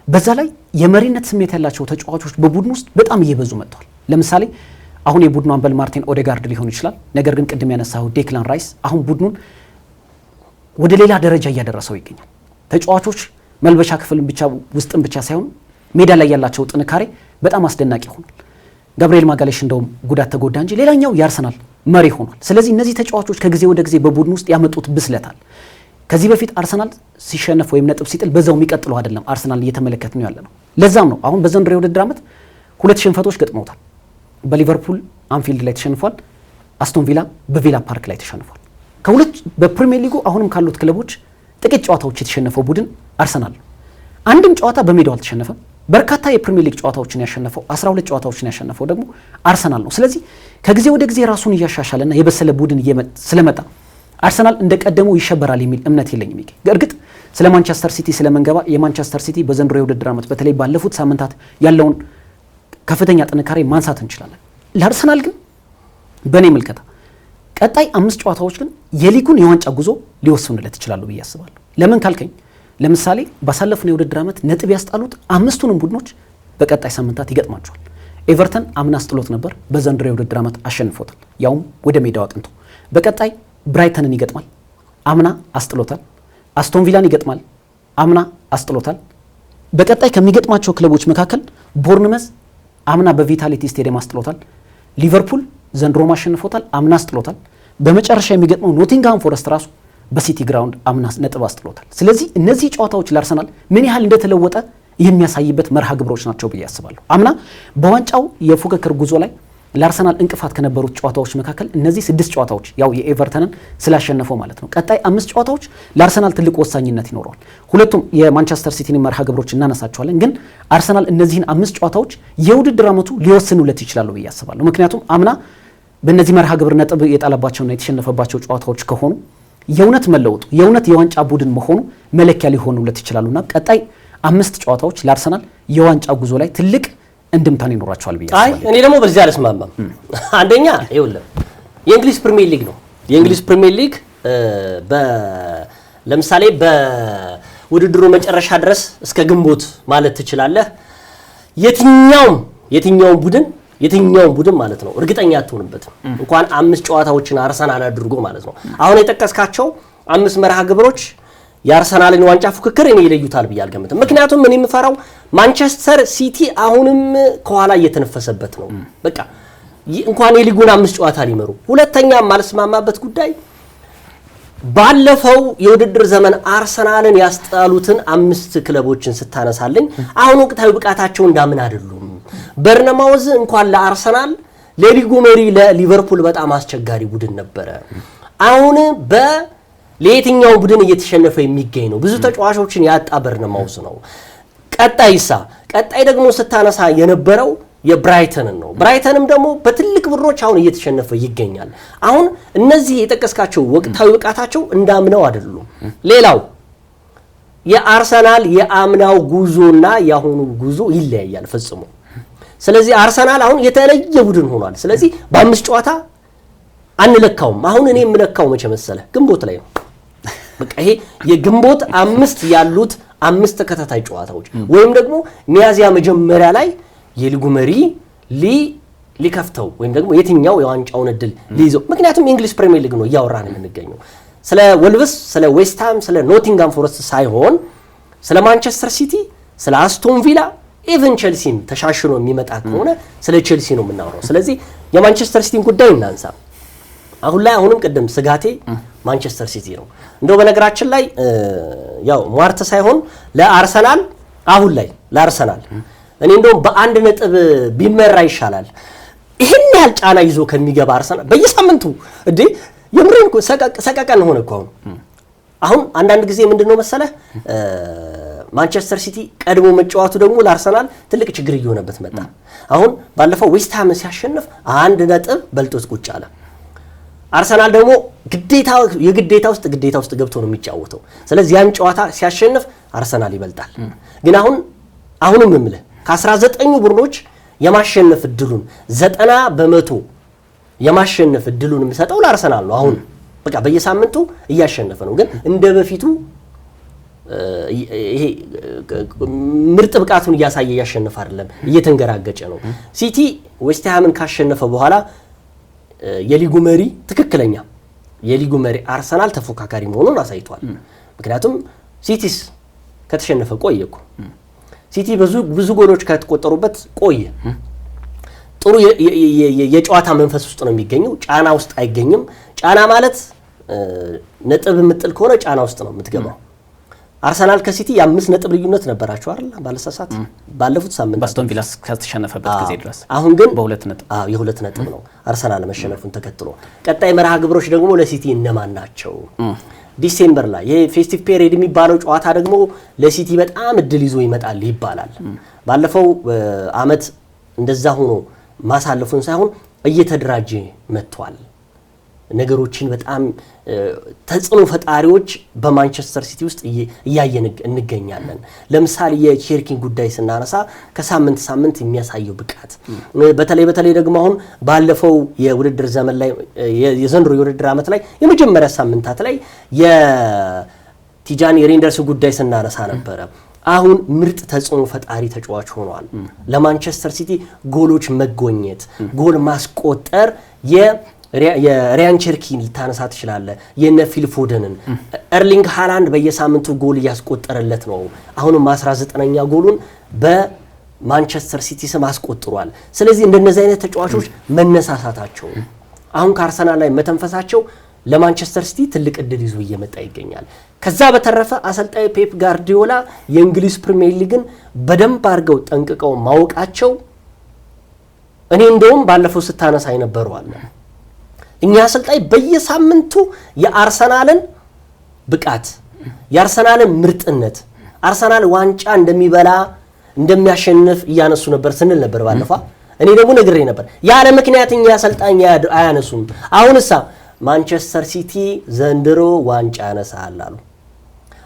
በዛ ላይ የመሪነት ስሜት ያላቸው ተጫዋቾች በቡድን ውስጥ በጣም እየበዙ መጥተዋል። ለምሳሌ አሁን የቡድኑ አምበል ማርቲን ኦዴጋርድ ሊሆን ይችላል። ነገር ግን ቅድም ያነሳው ዴክላን ራይስ አሁን ቡድኑን ወደ ሌላ ደረጃ እያደረሰው ይገኛል። ተጫዋቾች መልበሻ ክፍልን ብቻ ውስጥም ብቻ ሳይሆን ሜዳ ላይ ያላቸው ጥንካሬ በጣም አስደናቂ ሆኗል። ጋብሪኤል ማጋሌሽ እንደውም ጉዳት ተጎዳ እንጂ ሌላኛው የአርሰናል መሪ ሆኗል። ስለዚህ እነዚህ ተጫዋቾች ከጊዜ ወደ ጊዜ በቡድን ውስጥ ያመጡት ብስለታል። ከዚህ በፊት አርሰናል ሲሸነፍ ወይም ነጥብ ሲጥል በዛው የሚቀጥለው አይደለም አርሰናል እየተመለከት ነው ያለ ነው። ለዛም ነው አሁን በዘንድሮ የውድድር ዓመት 2 ሽንፈቶች ገጥመውታል። በሊቨርፑል አንፊልድ ላይ ተሸንፏል። አስቶን ቪላ በቪላ ፓርክ ላይ ተሸንፏል። ከሁለት በፕሪሚየር ሊጉ አሁንም ካሉት ክለቦች ጥቂት ጨዋታዎች የተሸነፈው ቡድን አርሰናል ነው። አንድም ጨዋታ በሜዳው አልተሸነፈም። በርካታ የፕሪሚየር ሊግ ጨዋታዎችን ያሸነፈው 12 ጨዋታዎችን ያሸነፈው ደግሞ አርሰናል ነው። ስለዚህ ከጊዜ ወደ ጊዜ ራሱን እያሻሻለና የበሰለ ቡድን ስለመጣ አርሰናል እንደቀደመው ይሸበራል የሚል እምነት የለኝም። እርግጥ ስለ ማንቸስተር ሲቲ ስለመንገባ የማንቸስተር ሲቲ በዘንድሮ የውድድር ዓመት በተለይ ባለፉት ሳምንታት ያለውን ከፍተኛ ጥንካሬ ማንሳት እንችላለን። ለአርሰናል ግን በእኔ ምልከታ ቀጣይ 5 ጨዋታዎች ግን የሊጉን የዋንጫ ጉዞ ሊወስኑለት ይችላሉ ብዬ አስባለሁ። ለምን ካልከኝ ለምሳሌ ባሳለፍነው የውድድር ዓመት ነጥብ ያስጣሉት 5ቱንም ቡድኖች በቀጣይ ሳምንታት ይገጥማቸዋል። ኤቨርተን አምና አስጥሎት ነበር፣ በዘንድሮ የውድድር ዓመት አሸንፎታል፣ ያውም ወደ ሜዳው አጥንቶ። በቀጣይ ብራይተንን ይገጥማል፣ አምና አስጥሎታል። አስቶን ቪላን ይገጥማል፣ አምና አስጥሎታል። በቀጣይ ከሚገጥማቸው ክለቦች መካከል ቦርንመዝ አምና በቪታሊቲ ስቴዲየም አስጥሎታል። ሊቨርፑል ዘንድሮ አሸንፎታል፣ አምና አስጥሎታል። በመጨረሻ የሚገጥመው ኖቲንግሃም ፎረስት ራሱ በሲቲ ግራውንድ አምና ነጥብ አስጥሎታል። ስለዚህ እነዚህ ጨዋታዎች ለአርሰናል ምን ያህል እንደተለወጠ የሚያሳይበት መርሃ ግብሮች ናቸው ብዬ አስባለሁ። አምና በዋንጫው የፉክክር ጉዞ ላይ ለአርሰናል እንቅፋት ከነበሩት ጨዋታዎች መካከል እነዚህ 6 ጨዋታዎች ያው የኤቨርተንን ስላሸነፈው ማለት ነው። ቀጣይ 5 ጨዋታዎች ለአርሰናል ትልቅ ወሳኝነት ይኖረዋል። ሁለቱም የማንቸስተር ሲቲን መርሃ ግብሮች እናነሳቸዋለን፣ ግን አርሰናል እነዚህን 5 ጨዋታዎች የውድድር ዓመቱ ሊወስኑለት ይችላሉ ብዬ አስባለሁ። ምክንያቱም አምና በእነዚህ መርሃ ግብር ነጥብ የጣለባቸውና የተሸነፈባቸው ጨዋታዎች ከሆኑ የእውነት መለወጡ የእውነት የዋንጫ ቡድን መሆኑ መለኪያ ሊሆኑለት ይችላሉና ቀጣይ 5 ጨዋታዎች ለአርሰናል የዋንጫ ጉዞ ላይ ትልቅ እንድምታን ይኖራቸዋል ብዬ አስባለሁ። እኔ ደግሞ በዚህ አልስማማም። አንደኛ ይኸውልህ የእንግሊዝ ፕሪሚየር ሊግ ነው። የእንግሊዝ ፕሪሚየር ሊግ ለምሳሌ በውድድሩ መጨረሻ ድረስ እስከ ግንቦት ማለት ትችላለህ የትኛውም ቡድን ማለት ነው እርግጠኛ አትሆንበትም። እንኳን 5 ጨዋታዎችን አርሰናል አድርጎ ማለት ነው። አሁን የጠቀስካቸው 5 መርሃ ግብሮች የአርሰናልን ዋንጫ ፉክክር እኔ ይለዩታል ብዬ አልገምትም። ምክንያቱም እኔ የምፈራው ማንቸስተር ሲቲ አሁንም ከኋላ እየተነፈሰበት ነው። በቃ እንኳን የሊጉን 5 ጨዋታ ሊመሩ። ሁለተኛ ማልስማማበት ጉዳይ ባለፈው የውድድር ዘመን አርሰናልን ያስጣሉትን 5 ክለቦችን ስታነሳልኝ አሁን ወቅታዊ ብቃታቸው እንዳምን አይደሉም። በርነማውዝ እንኳን ለአርሰናል ለሊጉ መሪ ለሊቨርፑል በጣም አስቸጋሪ ቡድን ነበረ። አሁን ለየትኛው ቡድን እየተሸነፈ የሚገኝ ነው። ብዙ ተጫዋቾችን ያጣ በርነማውዝ ነው። ቀጣይ ደግሞ ስታነሳ የነበረው የብራይተንን ነው። ብራይተንም ደግሞ በትልቅ ብሮች አሁን እየተሸነፈ ይገኛል። አሁን እነዚህ የጠቀስካቸው ወቅታዊ ብቃታቸው እንዳምነው አይደሉም። ሌላው የአርሰናል የአምናው ጉዞና የአሁኑ ጉዞ ይለያያል ፈጽሞ። ስለዚህ አርሰናል አሁን የተለየ ቡድን ሆኗል። ስለዚህ በ5 ጨዋታ አንለካውም። አሁን እኔ የምለካው መቼ መሰለህ? ግንቦት ላይ ነው። በቃ ይሄ የግንቦት 5 ያሉት 5 ተከታታይ ጨዋታዎች ወይም ደግሞ ሚያዚያ መጀመሪያ ላይ የሊጉ መሪ ሊከፍተው ወይም ደግሞ የትኛው የዋንጫውን እድል ሊይዘው። ምክንያቱም የእንግሊዝ ፕሪሚየር ሊግ ነው እያወራን የምንገኘው። ስለ ወልቭስ፣ ስለ ዌስትሃም፣ ስለ ኖቲንጋም ፎረስት ሳይሆን ስለ ማንቸስተር ሲቲ፣ ስለ አስቶን ቪላ ኢቨን ቼልሲን ተሻሽሎ የሚመጣ ከሆነ ስለ ቼልሲ ነው የምናወራው። ስለዚህ የማንቸስተር ሲቲን ጉዳይ እናንሳ። አሁንም ቅድም ስጋቴ ማንቸስተር ሲቲ ነው። እንደው በነገራችን ላይ ያው ሟርት ሳይሆን ለአርሰናል አሁን ላይ ለአርሰናል እኔ እንደውም በ1 ነጥብ ቢመራ ይሻላል። ይሄን ያህል ጫና ይዞ ከሚገባ አርሰናል በየሳምንቱ እንዴ የምሬን ሰቀቀን ሆነ እኮ አሁን አንዳንድ ጊዜ ምንድነው መሰለህ ማንቸስተር ሲቲ ቀድሞ መጫወቱ ደግሞ ለአርሰናል ትልቅ ችግር እየሆነበት መጣ። አሁን ባለፈው ዌስትሃም ሲያሸንፍ 1 ነጥብ በልጦት ቁጭ አለ። አርሰናል ደግሞ ግዴታ ውስጥ ገብቶ ነው የሚጫወተው። ስለዚህ ያን ጨዋታ ሲያሸንፍ አርሰናል ይበልጣል። ግን አሁንም የምልህ ከ19 ቡድኖች የማሸነፍ እድሉን 90% የማሸነፍ እድሉን የሚሰጠው ለአርሰናል ነው። አሁን በቃ በየሳምንቱ እያሸነፈ ነው። ግን እንደ በፊቱ ይሄ ምርጥ ብቃቱን እያሳየ እያሸነፈ አይደለም፣ እየተንገራገጨ ነው። ሲቲ ዌስትሃምን ካሸነፈ በኋላ የሊጉ መሪ ትክክለኛ የሊጉ መሪ አርሰናል ተፎካካሪ መሆኑን አሳይቷል። ምክንያቱም ሲቲስ ከተሸነፈ ቆየ እኮ ሲቲ ብዙ ጎሎች ከተቆጠሩበት ቆየ። ጥሩ የጨዋታ መንፈስ ውስጥ ነው የሚገኘው፣ ጫና ውስጥ አይገኝም። ጫና ማለት ነጥብ የምጥል ከሆነ ጫና ውስጥ ነው የምትገባው። አርሰናል ከሲቲ የ5 ነጥብ ልዩነት ነበራቸው አይደል? ባለሳሳት ባለፉት ሳምንት አስቶን ቪላ ከተሸነፈበት ጊዜ ድረስ አሁን ግን በ2 ነጥብ የ2 ነጥብ ነው አርሰናል መሸነፉን ተከትሎ። ቀጣይ መርሃ ግብሮች ደግሞ ለሲቲ እነማን ናቸው? ዲሴምበር ላይ የፌስቲቭ ፔሪየድ የሚባለው ጨዋታ ደግሞ ለሲቲ በጣም እድል ይዞ ይመጣል ይባላል። ባለፈው አመት እንደዛ ሆኖ ማሳለፉን ሳይሆን እየተደራጀ መጥቷል። ነገሮችን በጣም ተጽዕኖ ፈጣሪዎች በማንቸስተር ሲቲ ውስጥ እያየን እንገኛለን። ለምሳሌ የቼርኪን ጉዳይ ስናነሳ ከሳምንት የሚያሳየው ብቃት በተለይ ደግሞ አሁን ባለፈው የውድድር ዘመን ላይ የዘንድሮ የውድድር ዓመት ላይ የመጀመሪያ ሳምንታት ላይ የቲጃኒ ሬንደርስ ጉዳይ ስናነሳ ነበረ። አሁን ምርጥ ተጽዕኖ ፈጣሪ ተጫዋች ሆኗል። ለማንቸስተር ሲቲ ጎሎች መጎኘት፣ ጎል ማስቆጠር የሪያን ቸርኪን ልታነሳ ትችላለህ። የነ ፊል ፎደንን ኤርሊንግ ሃላንድ በየሳምንቱ ጎል እያስቆጠረለት ነው። አሁንም 19ኛ ጎሉን በማንቸስተር ሲቲ ስም አስቆጥሯል። ስለዚህ እንደነዚህ አይነት ተጫዋቾች መነሳሳታቸው አሁን ከአርሰናል ላይ መተንፈሳቸው ለማንቸስተር ሲቲ ትልቅ እድል ይዞ እየመጣ ይገኛል። ከዛ በተረፈ አሰልጣኝ ፔፕ ጋርዲዮላ የእንግሊዝ ፕሪሚየር ሊግን በደንብ አድርገው ጠንቅቀው ማወቃቸው እኔ እንደውም ባለፈው ስታነሳ የነበረው አለ እኛ አሰልጣኝ በየሳምንቱ የአርሰናልን ብቃት የአርሰናልን ምርጥነት አርሰናል ዋንጫ እንደሚበላ እንደሚያሸንፍ እያነሱ ነበር ስንል ነበር ባለፈው። እኔ ደግሞ ነግሬ ነበር ያለ ምክንያት እኛ አሰልጣኝ አያነሱም። አሁንሳ ማንቸስተር ሲቲ ዘንድሮ ዋንጫ ያነሳል አሉ።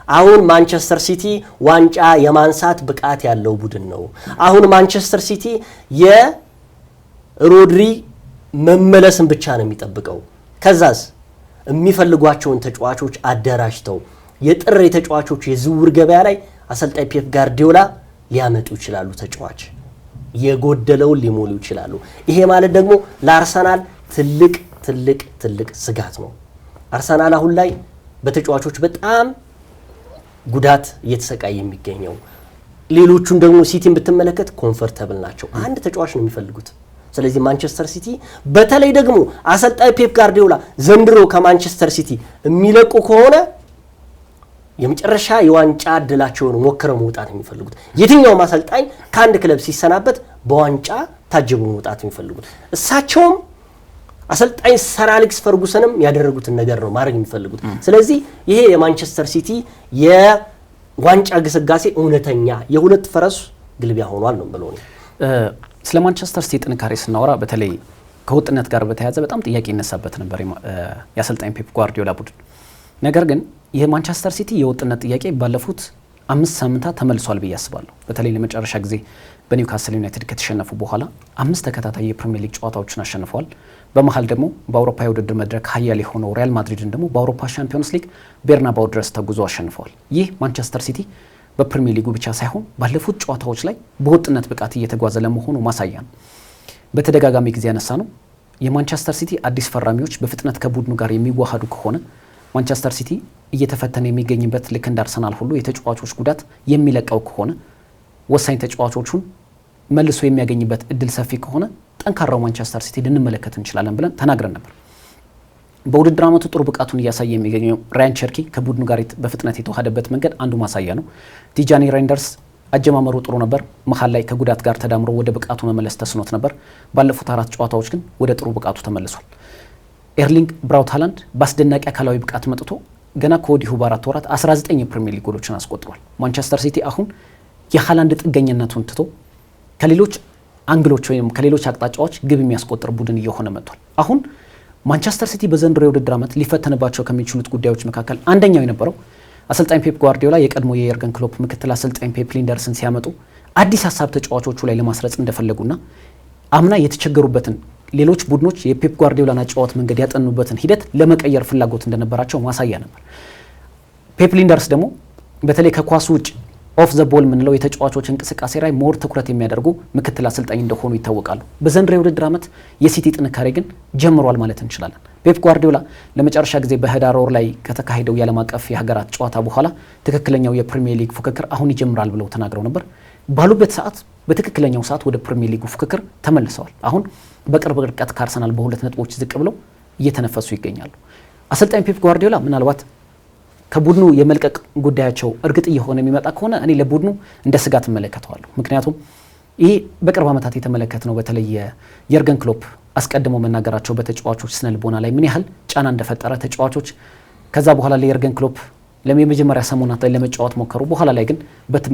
አሁን ማንቸስተር ሲቲ ዋንጫ የማንሳት ብቃት ያለው ቡድን ነው። አሁን ማንቸስተር ሲቲ የሮድሪ መመለስን ብቻ ነው የሚጠብቀው። ከዛስ የሚፈልጓቸውን ተጫዋቾች አደራጅተው የጥር ተጫዋቾች የዝውውር ገበያ ላይ አሰልጣኝ ፔፕ ጋርዲዮላ ሊያመጡ ይችላሉ። ተጫዋች የጎደለውን ሊሞሉ ይችላሉ። ይሄ ማለት ደግሞ ለአርሰናል ትልቅ ትልቅ ትልቅ ስጋት ነው። አርሰናል አሁን ላይ በተጫዋቾች በጣም ጉዳት እየተሰቃየ የሚገኘው። ሌሎቹን ደግሞ ሲቲን ብትመለከት ኮምፎርታብል ናቸው። አንድ ተጫዋች ነው የሚፈልጉት። ስለዚህ ማንቸስተር ሲቲ በተለይ ደግሞ አሰልጣኝ ፔፕ ጋርዲዮላ ዘንድሮ ከማንቸስተር ሲቲ የሚለቁ ከሆነ የመጨረሻ የዋንጫ እድላቸውን ሞክረው መውጣት የሚፈልጉት። የትኛውም አሰልጣኝ ከአንድ ክለብ ሲሰናበት በዋንጫ ታጅበው መውጣት የሚፈልጉት። እሳቸውም አሰልጣኝ ሰር አሌክስ ፈርጉሰንም ያደረጉትን ነገር ነው ማድረግ የሚፈልጉት። ስለዚህ ይሄ የማንቸስተር ሲቲ የዋንጫ ግስጋሴ እውነተኛ የሁለት ፈረስ ግልቢያ ሆኗል ነው ብለው ነው። ስለ ማንቸስተር ሲቲ ጥንካሬ ስናወራ በተለይ ከወጥነት ጋር በተያያዘ በጣም ጥያቄ ይነሳበት ነበር የአሰልጣኝ ፔፕ ጓርዲዮላ ቡድን። ነገር ግን የማንቸስተር ሲቲ የወጥነት ጥያቄ ባለፉት 5 ሳምንታት ተመልሷል ብዬ አስባለሁ። በተለይ ለመጨረሻ ጊዜ በኒውካስል ዩናይትድ ከተሸነፉ በኋላ 5 ተከታታይ የፕሪሚየር ሊግ ጨዋታዎችን አሸንፈዋል። በመሃል ደግሞ በአውሮፓ የውድድር መድረክ ኃያል የሆነው ሪያል ማድሪድን ደግሞ በአውሮፓ ሻምፒዮንስ ሊግ ቤርናባው ድረስ ተጉዞ አሸንፈዋል። ይህ ማንቸስተር ሲቲ በፕሪሚየር ሊጉ ብቻ ሳይሆን ባለፉት ጨዋታዎች ላይ በወጥነት ብቃት እየተጓዘ ለመሆኑ ማሳያ ነው። በተደጋጋሚ ጊዜ ያነሳ ነው የማንቸስተር ሲቲ አዲስ ፈራሚዎች በፍጥነት ከቡድኑ ጋር የሚዋሃዱ ከሆነ ማንቸስተር ሲቲ እየተፈተነ የሚገኝበት ልክ እንደ አርሰናል ሁሉ የተጫዋቾች ጉዳት የሚለቀው ከሆነ ወሳኝ ተጫዋቾቹን መልሶ የሚያገኝበት እድል ሰፊ ከሆነ ጠንካራው ማንቸስተር ሲቲ ልንመለከት እንችላለን ብለን ተናግረን ነበር። በውድድር ዓመቱ ጥሩ ብቃቱን እያሳየ የሚገኘው ራያን ቸርኪ ከቡድኑ ጋር በፍጥነት የተዋሃደበት መንገድ አንዱ ማሳያ ነው። ቲጃኒ ሬንደርስ አጀማመሩ ጥሩ ነበር። መሀል ላይ ከጉዳት ጋር ተዳምሮ ወደ ብቃቱ መመለስ ተስኖት ነበር። ባለፉት 4 ጨዋታዎች ግን ወደ ጥሩ ብቃቱ ተመልሷል። ኤርሊንግ ብራውት ሃላንድ በአስደናቂ አካላዊ ብቃት መጥቶ ገና ከወዲሁ በ4 ወራት 19 የፕሪሚየር ሊግ ጎሎችን አስቆጥሯል። ማንቸስተር ሲቲ አሁን የሃላንድ ጥገኝነቱን ትቶ ከሌሎች አንግሎች ወይም ከሌሎች አቅጣጫዎች ግብ የሚያስቆጥር ቡድን እየሆነ መጥቷል። አሁን ማንቸስተር ሲቲ በዘንድሮ የውድድር ዓመት ሊፈተንባቸው ከሚችሉት ጉዳዮች መካከል አንደኛው የነበረው አሰልጣኝ ፔፕ ጓርዲዮላ የቀድሞ የየርገን ክሎፕ ምክትል አሰልጣኝ ፔፕ ሊንደርስን ሲያመጡ አዲስ ሀሳብ ተጫዋቾቹ ላይ ለማስረጽ እንደፈለጉና አምና የተቸገሩበትን ሌሎች ቡድኖች የፔፕ ጓርዲዮላን አጨዋወት መንገድ ያጠኑበትን ሂደት ለመቀየር ፍላጎት እንደነበራቸው ማሳያ ነበር። ፔፕ ሊንደርስ ደግሞ በተለይ ከኳሱ ውጭ ኦፍ ዘ ቦል ምንለው የተጫዋቾች እንቅስቃሴ ላይ ሞር ትኩረት የሚያደርጉ ምክትል አሰልጣኝ እንደሆኑ ይታወቃሉ። በዘንድሮው የውድድር ዓመት የሲቲ ጥንካሬ ግን ጀምሯል ማለት እንችላለን። ፔፕ ጓርዲዮላ ለመጨረሻ ጊዜ በህዳር ወር ላይ ከተካሄደው የዓለም አቀፍ የሀገራት ጨዋታ በኋላ ትክክለኛው የፕሪሚየር ሊግ ፉክክር አሁን ይጀምራል ብለው ተናግረው ነበር። ባሉበት ሰዓት በትክክለኛው ሰዓት ወደ ፕሪሚየር ሊግ ፉክክር ተመልሰዋል። አሁን በቅርብ ርቀት ከአርሰናል በ2 ነጥቦች ዝቅ ብለው እየተነፈሱ ይገኛሉ። አሰልጣኝ ፔፕ ጓርዲዮላ ምናልባት ከቡድኑ የመልቀቅ ጉዳያቸው እርግጥ እየሆነ የሚመጣ ከሆነ እኔ ለቡድኑ እንደ ስጋት እመለከተዋለሁ። ምክንያቱም ይህ በቅርብ ዓመታት የተመለከትነው በተለይ የየርገን ክሎፕ አስቀድሞ መናገራቸው በተጫዋቾች ስነ ልቦና ላይ ምን ያህል ጫና እንደፈጠረ ተጫዋቾች ከዛ በኋላ ለየርገን ክሎፕ ለመጀመሪያ ሰሞናት ላይ ለመጫወት ሞከሩ። በኋላ ላይ ግን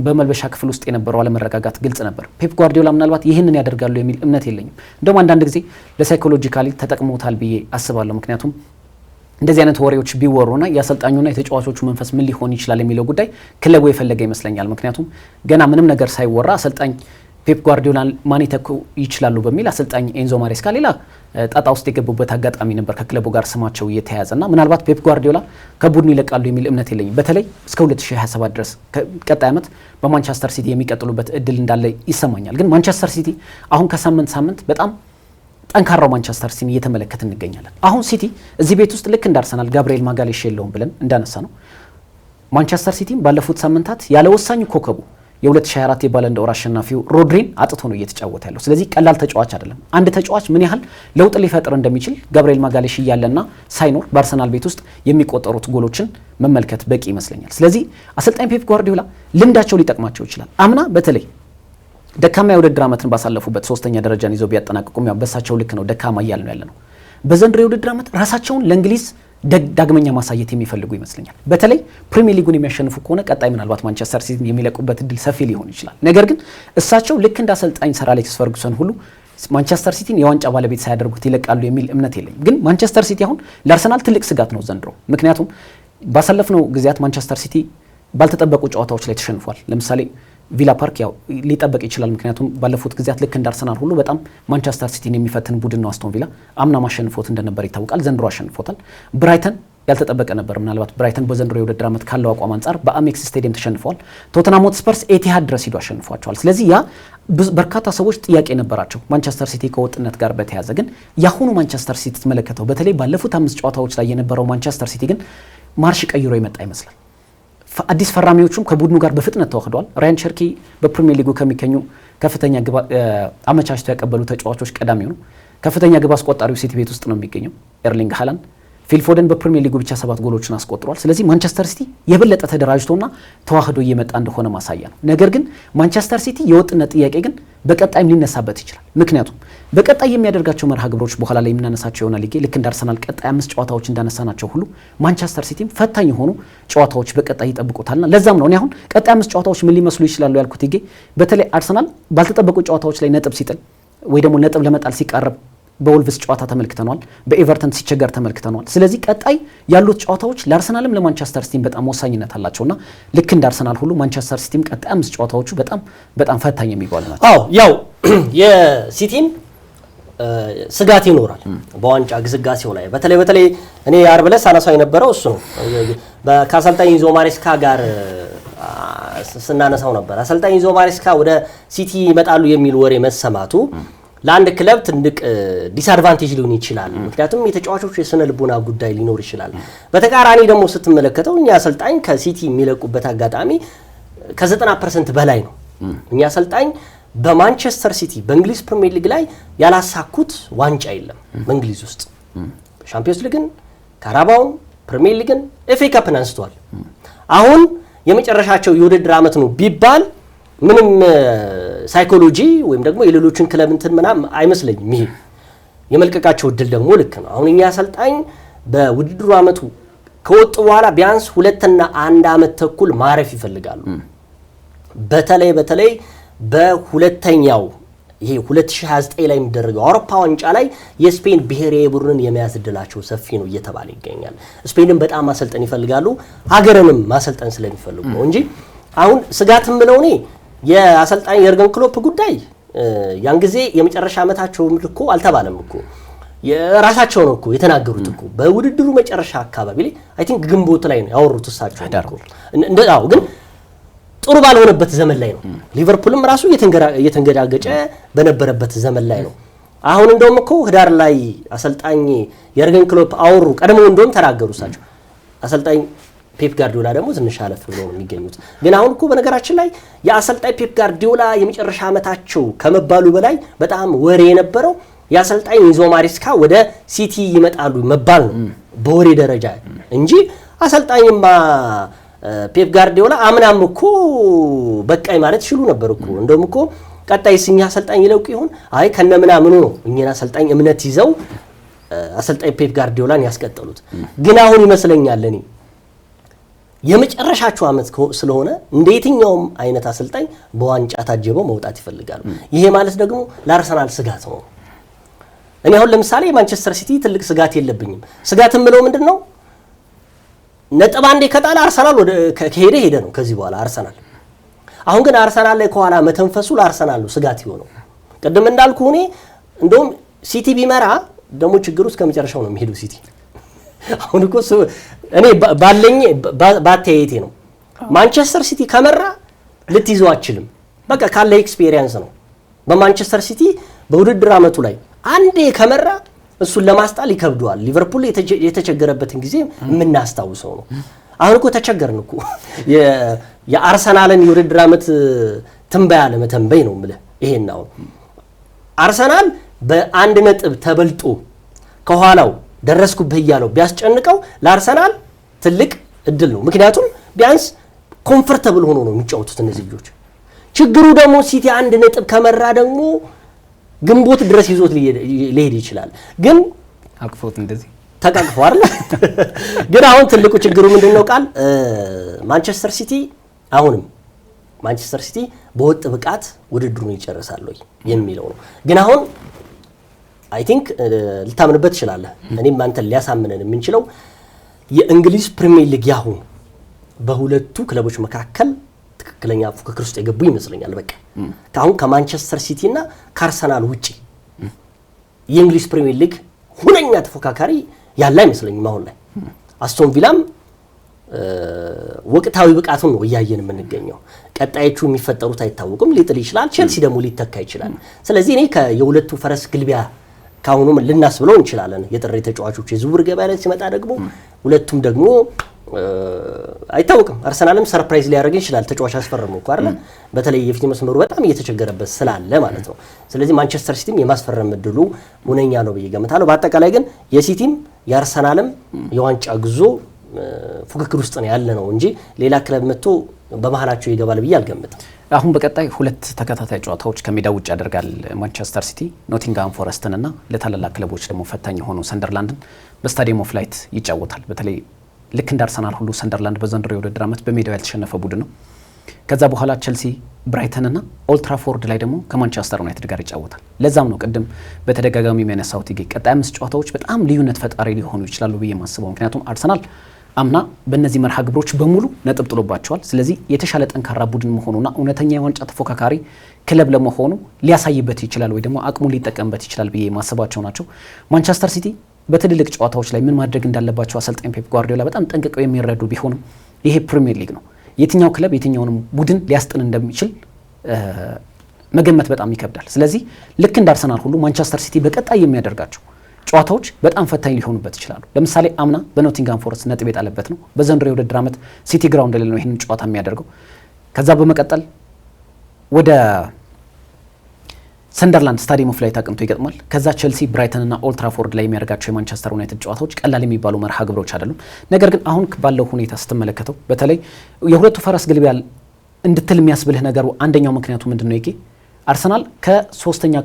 በመልበሻ ክፍል ውስጥ የነበረው አለመረጋጋት ግልጽ ነበር። ፔፕ ጓርዲዮላ ምናልባት ይህንን ያደርጋሉ የሚል እምነት የለኝም። እንደውም አንዳንድ ጊዜ ለሳይኮሎጂካሊ ተጠቅመውታል ብዬ አስባለሁ። ምክንያቱም እንደዚህ አይነት ወሬዎች ቢወሩና የአሰልጣኙና የተጫዋቾቹ መንፈስ ምን ሊሆን ይችላል የሚለው ጉዳይ ክለቡ የፈለገ ይመስለኛል። ምክንያቱም ገና ምንም ነገር ሳይወራ አሰልጣኝ ፔፕ ጓርዲዮላን ማን ይተኩ ይችላሉ በሚል አሰልጣኝ ኤንዞ ማሬስካ ሌላ ጣጣ ውስጥ የገቡበት አጋጣሚ ነበር ከክለቡ ጋር ስማቸው እየተያያዘና ምናልባት ፔፕ ጓርዲዮላ ከቡድኑ ይለቃሉ የሚል እምነት የለኝም። በተለይ እስከ 2027 ድረስ ቀጣይ ዓመት በማንቸስተር ሲቲ የሚቀጥሉበት እድል እንዳለ ይሰማኛል። ግን ማንቸስተር ሲቲ አሁን ከሳምንት ሳምንት በጣም ጠንካራው ማንቸስተር ሲቲን እየተመለከት እንገኛለን። አሁን ሲቲ እዚህ ቤት ውስጥ ልክ እንዳርሰናል ጋብሪኤል ማጋሌሽ የለውም ብለን እንዳነሳ ነው ማንቸስተር ሲቲ ባለፉት ሳምንታት ያለ ወሳኙ ኮከቡ የ2024 የባለን ዶር አሸናፊው ሮድሪን አጥቶ ነው እየተጫወተ ያለው። ስለዚህ ቀላል ተጫዋች አይደለም። አንድ ተጫዋች ምን ያህል ለውጥ ሊፈጥር እንደሚችል ጋብሪኤል ማጋሌሽ እያለና ሳይኖር በአርሰናል ቤት ውስጥ የሚቆጠሩት ጎሎችን መመልከት በቂ ይመስለኛል። ስለዚህ አሰልጣኝ ፔፕ ጓርዲዮላ ልምዳቸው ሊጠቅማቸው ይችላል። አምና በተለይ ደካማ የውድድር ዓመትን ባሳለፉበት 3ኛ ደረጃን ይዘው ቢያጠናቅቁም ያው በሳቸው ልክ ነው ደካማ እያል ነው ያለነው። በዘንድሮ የውድድር ዓመት ራሳቸውን ለእንግሊዝ ዳግመኛ ማሳየት የሚፈልጉ ይመስለኛል። በተለይ ፕሪሚየር ሊጉን የሚያሸንፉ ከሆነ ቀጣይ ምናልባት ማንቸስተር ሲቲ የሚለቁበት እድል ሰፊ ሊሆን ይችላል። ነገር ግን እሳቸው ልክ እንደ አሰልጣኝ ሰር አሌክስ ፈርጉሰን ሁሉ ማንቸስተር ሲቲን የዋንጫ ባለቤት ሳያደርጉት ይለቃሉ የሚል እምነት የለኝም። ግን ማንቸስተር ሲቲ አሁን ለአርሰናል ትልቅ ስጋት ነው ዘንድሮ። ምክንያቱም ባሳለፍነው ጊዜያት ማንቸስተር ሲቲ ባልተጠበቁ ጨዋታዎች ላይ ተሸንፏል። ለምሳሌ ቪላ ፓርክ ያው ሊጠበቅ ይችላል። ምክንያቱም ባለፉት ጊዜያት ልክ እንደ አርሰናል ሁሉ በጣም ማንቸስተር ሲቲን የሚፈትን ቡድን ነው አስቶን ቪላ። አምና ማሸንፎት እንደነበር ይታወቃል። ዘንድሮ አሸንፎታል። ብራይተን ያልተጠበቀ ነበር። ምናልባት ብራይተን በዘንድሮ የውድድር ዓመት ካለው አቋም አንጻር በአሜክስ ስቴዲየም ተሸንፈዋል። ቶተንሃም ሆትስፐርስ ኤቲሃድ ድረስ ሂዶ አሸንፏቸዋል። ስለዚህ ያ በርካታ ሰዎች ጥያቄ ነበራቸው ማንቸስተር ሲቲ ከወጥነት ጋር በተያያዘ። ግን ያሁኑ ማንቸስተር ሲቲ ተመለከተው በተለይ ባለፉት 5 ጨዋታዎች ላይ የነበረው ማንቸስተር ሲቲ ግን ማርሽ ቀይሮ የመጣ ይመስላል። አዲስ ፈራሚዎቹም ከቡድኑ ጋር በፍጥነት ተዋህደዋል። ራያን ቸርኪ በፕሪሚየር ሊጉ ከሚገኙ ከፍተኛ ግብ አመቻችተው ያቀበሉ ተጫዋቾች ቀዳሚው ነው። ከፍተኛ ግብ አስቆጣሪው ሲቲ ቤት ውስጥ ነው የሚገኘው ኤርሊንግ ሃላንድ። ፊል ፎደን በፕሪሚየር ሊጉ ብቻ 7 ጎሎችን አስቆጥሯል። ስለዚህ ማንቸስተር ሲቲ የበለጠ ተደራጅቶና ተዋህዶ እየመጣ እንደሆነ ማሳያ ነው። ነገር ግን ማንቸስተር ሲቲ የወጥነት ጥያቄ ግን በቀጣይም ሊነሳበት ይችላል። ምክንያቱም በቀጣይ የሚያደርጋቸው መርሃ ግብሮች በኋላ ላይ የምናነሳቸው ይሆናል። ልክ እንደ አርሰናል ቀጣይ 5 ጨዋታዎች እንዳነሳናቸው ሁሉ ማንቸስተር ሲቲም ፈታኝ የሆኑ ጨዋታዎች በቀጣይ ይጠብቁታልና ለዛም ነው እኔ አሁን ቀጣይ 5 ጨዋታዎች ምን ሊመስሉ ይችላሉ ያልኩት። በተለይ አርሰናል ባልተጠበቁ ጨዋታዎች ላይ ነጥብ ሲጥል ወይ ደግሞ ነጥብ ለመጣል ሲቃረብ በወልቭስ ጨዋታ ተመልክተናል፣ በኤቨርተን ሲቸገር ተመልክተናል። ስለዚህ ቀጣይ ያሉት ጨዋታዎች ለአርሰናልም ለማንቸስተር ሲቲም በጣም ወሳኝነት አላቸውና ልክ እንደ አርሰናል ሁሉ ማንቸስተር ሲቲም ቀጣይ 5 ጨዋታዎቹ በጣም ፈታኝ የሚባሉ ናቸው። አዎ ያው የሲቲም ስጋት ይኖራል በዋንጫ ግስጋሴው ላይ በተለይ እኔ አርብ ዕለት ሳነሳው የነበረው እሱ ነው። ከአሰልጣኝ ኢንዞ ማሬስካ ጋር ስናነሳው ነበር። አሰልጣኝ ኢንዞ ማሬስካ ወደ ሲቲ ይመጣሉ የሚል ወሬ መሰማቱ ለአንድ ክለብ ትልቅ ዲስአድቫንቴጅ ሊሆን ይችላል። ምክንያቱም የተጫዋቾች የስነ ልቦና ጉዳይ ሊኖር ይችላል። በተቃራኒ ደግሞ ስትመለከተው እኛ አሰልጣኝ ከሲቲ የሚለቁበት አጋጣሚ ከ90% በላይ ነው። እኛ አሰልጣኝ በማንቸስተር ሲቲ በእንግሊዝ ፕሪሚየር ሊግ ላይ ያላሳኩት ዋንጫ የለም። በእንግሊዝ ውስጥ ሻምፒዮንስ ሊግን፣ ካራባውን፣ ፕሪሚየር ሊግን፣ ኤፍኤ ካፕን አንስተዋል። አሁን የመጨረሻቸው የውድድር ዓመት ነው ቢባል ምንም ሳይኮሎጂ ወይም ደግሞ የሌሎችን ክለብ እንትን ምናምን አይመስለኝም። ይሄ የመልቀቃቸው እድል ደግሞ ልክ ነው። አሁን እኛ አሰልጣኝ በውድድሩ ዓመቱ ከወጡ በኋላ ቢያንስ 2 እና 1 ዓመት ተኩል ማረፍ ይፈልጋሉ። በተለይ በሁለተኛው ይሄ 2029 ላይ የሚደረገው አውሮፓ ዋንጫ ላይ የስፔን ብሔራዊ ቡድንን የመያዝ እድላቸው ሰፊ ነው እየተባለ ይገኛል። ስፔንን በጣም ማሰልጠን ይፈልጋሉ፣ ሀገርንም ማሰልጠን ስለሚፈልጉ ነው እንጂ አሁን ስጋትም ብለው እኔ የአሰልጣኝ የርገን ክሎፕ ጉዳይ ያን ጊዜ የመጨረሻ ዓመታቸው እኮ አልተባለም እኮ የራሳቸው ነው እኮ የተናገሩት እኮ በውድድሩ መጨረሻ አካባቢ ላይ አይ ቲንክ ግንቦት ላይ ነው ያወሩት እሳቸው እኮ እንደው ግን ጥሩ ባልሆነበት ዘመን ላይ ነው። ሊቨርፑልም ራሱ እየተንገዳገጨ በነበረበት ዘመን ላይ ነው። አሁን እንደውም እኮ ህዳር ላይ አሰልጣኝ የርገን ክሎፕ አወሩ ቀድሞ እንደውም ተናገሩ እሳቸው። አሰልጣኝ ፔፕ ጋርዲዮላ ደግሞ ትንሽ አለፍ ብሎ ነው የሚገኙት። ግን አሁን እኮ በነገራችን ላይ የአሰልጣኝ ፔፕ ጋርዲዮላ የመጨረሻ ዓመታቸው ከመባሉ በላይ በጣም ወሬ የነበረው የአሰልጣኝ ኢንዞ ማሬስካ ወደ ሲቲ ይመጣሉ መባል ነው በወሬ ደረጃ እንጂ አሰልጣኝማ ፔፕ ጋርዲዮላ አምናም እኮ በቃይ ማለት ይችሉ ነበር እኮ። እንደውም እኮ ቀጣይ ሲኛ አሰልጣኝ ይለቁ ይሆን አይ ከነምናምኑ ነው እኛን አሰልጣኝ እምነት ይዘው አሰልጣኝ ፔፕ ጋርዲዮላን ያስቀጠሉት። ግን አሁን ይመስለኛል እኔ የመጨረሻቸው ዓመት ስለሆነ እንደ የትኛውም አይነት አሰልጣኝ በዋንጫ ታጀበው መውጣት ይፈልጋሉ። ይሄ ማለት ደግሞ ለአርሰናል ስጋት ነው። እኔ አሁን ለምሳሌ ማንቸስተር ሲቲ ትልቅ ስጋት የለብኝም። ስጋትም ብለው ምንድነው ነጥብ አንዴ ከጣለ አርሰናል ወደ ሄደ ነው ከዚህ በኋላ አርሰናል። አሁን ግን አርሰናል ላይ ከኋላ መተንፈሱ ለአርሰናል ነው ስጋት ይሆነው። ቅድም እንዳልኩ እኔ እንደውም ሲቲ ቢመራ ደግሞ ችግሩ እስከ መጨረሻው ነው የሚሄደው ሲቲ። አሁን እኮ እኔ ባለኝ ባታየቴ ነው ማንቸስተር ሲቲ ከመራ ልትይዘው አችልም። በቃ ካለ ኤክስፒሪየንስ ነው። በማንቸስተር ሲቲ በውድድር ዓመቱ ላይ አንዴ ከመራ እሱን ለማስጣል ይከብደዋል። ሊቨርፑል የተቸገረበትን ጊዜ የምናስታውሰው ነው። አሁን እኮ ተቸገርን እኮ የአርሰናልን የውድድር ዓመት ትንበያ ለመተንበይ ነው የምልህ። ይሄን ነው አርሰናል በአንድ ነጥብ ተበልጦ ከኋላው ደረስኩብህ እያለው ቢያስጨንቀው ለአርሰናል ትልቅ እድል ነው። ምክንያቱም ቢያንስ ኮምፎርታብል ሆኖ ነው የሚጫወቱት እነዚህ ልጆች። ችግሩ ደግሞ ሲቲ አንድ ነጥብ ከመራ ደግሞ ግንቦት ድረስ ይዞት ሊሄድ ይችላል። ግን አቅፎት እንደዚህ ተቃቅፈው አይደል? ግን አሁን ትልቁ ችግሩ ምንድነው ቃል ማንቸስተር ሲቲ አሁንም ማንቸስተር ሲቲ በወጥ ብቃት ውድድሩን ይጨርሳል ወይ የሚለው ነው። ግን አሁን አይ ቲንክ ልታምንበት ትችላለህ። እኔም አንተን ሊያሳምነን የምንችለው የእንግሊዝ ፕሪሚየር ሊግ ያሁን በሁለቱ ክለቦች መካከል ትክክለኛ ፉክክር ውስጥ የገቡ ይመስለኛል። በቃ አሁን ከማንቸስተር ሲቲ እና ከአርሰናል ውጪ የእንግሊዝ ፕሪሚየር ሊግ ሁነኛ ተፎካካሪ ያለ አይመስለኝም። አሁን ላይ አስቶን ቪላም ወቅታዊ ብቃቱን ነው እያየን የምንገኘው። ቀጣዮቹ የሚፈጠሩት አይታወቅም። ሊጥል ይችላል፣ ቼልሲ ደግሞ ሊተካ ይችላል። ስለዚህ እኔ የሁለቱ ፈረስ ግልቢያ ካሁኑ ልናስብለው እንችላለን። የጥሬ ተጫዋቾች የዝውውር ገበያ ላይ ሲመጣ ደግሞ ሁለቱም ደግሞ አይታወቅም። አርሰናልም ሰርፕራይዝ ሊያደርግ ይችላል። ተጫዋች አስፈረሙ እኮ አይደል? በተለይ የፊት መስመሩ በጣም እየተቸገረበት ስላለ ማለት ነው። ስለዚህ ማንቸስተር ሲቲም የማስፈረም እድሉ ሁነኛ ነው ብዬ ገምታለሁ። በአጠቃላይ ግን የሲቲም የአርሰናልም የዋንጫ ጉዞ ፉክክር ውስጥ ነው ያለ ነው እንጂ ሌላ ክለብ መጥቶ በመሃላቸው ይገባል ብዬ አልገምትም። አሁን በቀጣይ ሁለት ተከታታይ ጨዋታዎች ከሜዳ ውጭ ያደርጋል ማንቸስተር ሲቲ ኖቲንግሃም ፎረስትን እና ለታላላቅ ክለቦች ደግሞ ፈታኝ የሆኑ ሰንደርላንድን በስታዲየም ኦፍ ላይት ይጫወታል። በተለይ ልክ እንደ አርሰናል ሁሉ ሰንደርላንድ በዘንድሮ የውድድር ዓመት በሜዳው ያልተሸነፈ ቡድን ነው። ከዛ በኋላ ቼልሲ፣ ብራይተን እና ኦልድ ትራፎርድ ላይ ደግሞ ከማንቸስተር ዩናይትድ ጋር ይጫወታል። ለዛም ነው ቅድም በተደጋጋሚ የሚያነሳሁት ቀጣይ 5 ጨዋታዎች በጣም ልዩነት ፈጣሪ ሊሆኑ ይችላሉ ብዬ የማስበው። ምክንያቱም አርሰናል አምና በእነዚህ መርሃ ግብሮች በሙሉ ነጥብ ጥሎባቸዋል። ስለዚህ የተሻለ ጠንካራ ቡድን መሆኑና እውነተኛ የዋንጫ ተፎካካሪ ክለብ ለመሆኑ ሊያሳይበት ይችላል ወይ ደግሞ አቅሙን ሊጠቀምበት ይችላል ብዬ የማስባቸው ናቸው። ማንቸስተር ሲቲ በትልልቅ ጨዋታዎች ላይ ምን ማድረግ እንዳለባቸው አሰልጣኝ ፔፕ ጓርዲዮላ በጣም ጠንቅቀው የሚረዱ ቢሆንም ይሄ ፕሪሚየር ሊግ ነው። የትኛው ክለብ የትኛውንም ቡድን ሊያስጥን እንደሚችል መገመት በጣም ይከብዳል። ስለዚህ ልክ እንደ አርሰናል ሁሉ ማንቸስተር ሲቲ በቀጣይ የሚያደርጋቸው ጨዋታዎች በጣም ፈታኝ ሊሆኑበት ይችላሉ። ለምሳሌ አምና በኖቲንግሃም ፎረስት ነጥብ የጣለበት ነው። በዘንድሮ የውድድር ዓመት ሲቲ ግራውንድ ላይ ነው ይህንን ጨዋታ የሚያደርገው። ከዛ በመቀጠል ወደ ሰንደርላንድ ስታዲየም ኦፍ ላይት አቅንቶ ይገጥማል። ከዛ ቼልሲ፣ ብራይተን እና ኦልድ ትራፎርድ ላይ የሚያደርጋቸው የማንቸስተር ዩናይትድ ጨዋታዎች ቀላል የሚባሉ መርሃ ግብሮች አይደሉም። ነገር ግን አሁን ባለው ሁኔታ ስትመለከተው በተለይ የሁለቱ ፈረስ ግልቢያ እንድትል የሚያስብልህ ነገሩ አንደኛው ምክንያቱ ምንድነው? ይሄ አርሰናል ከሶስተኛ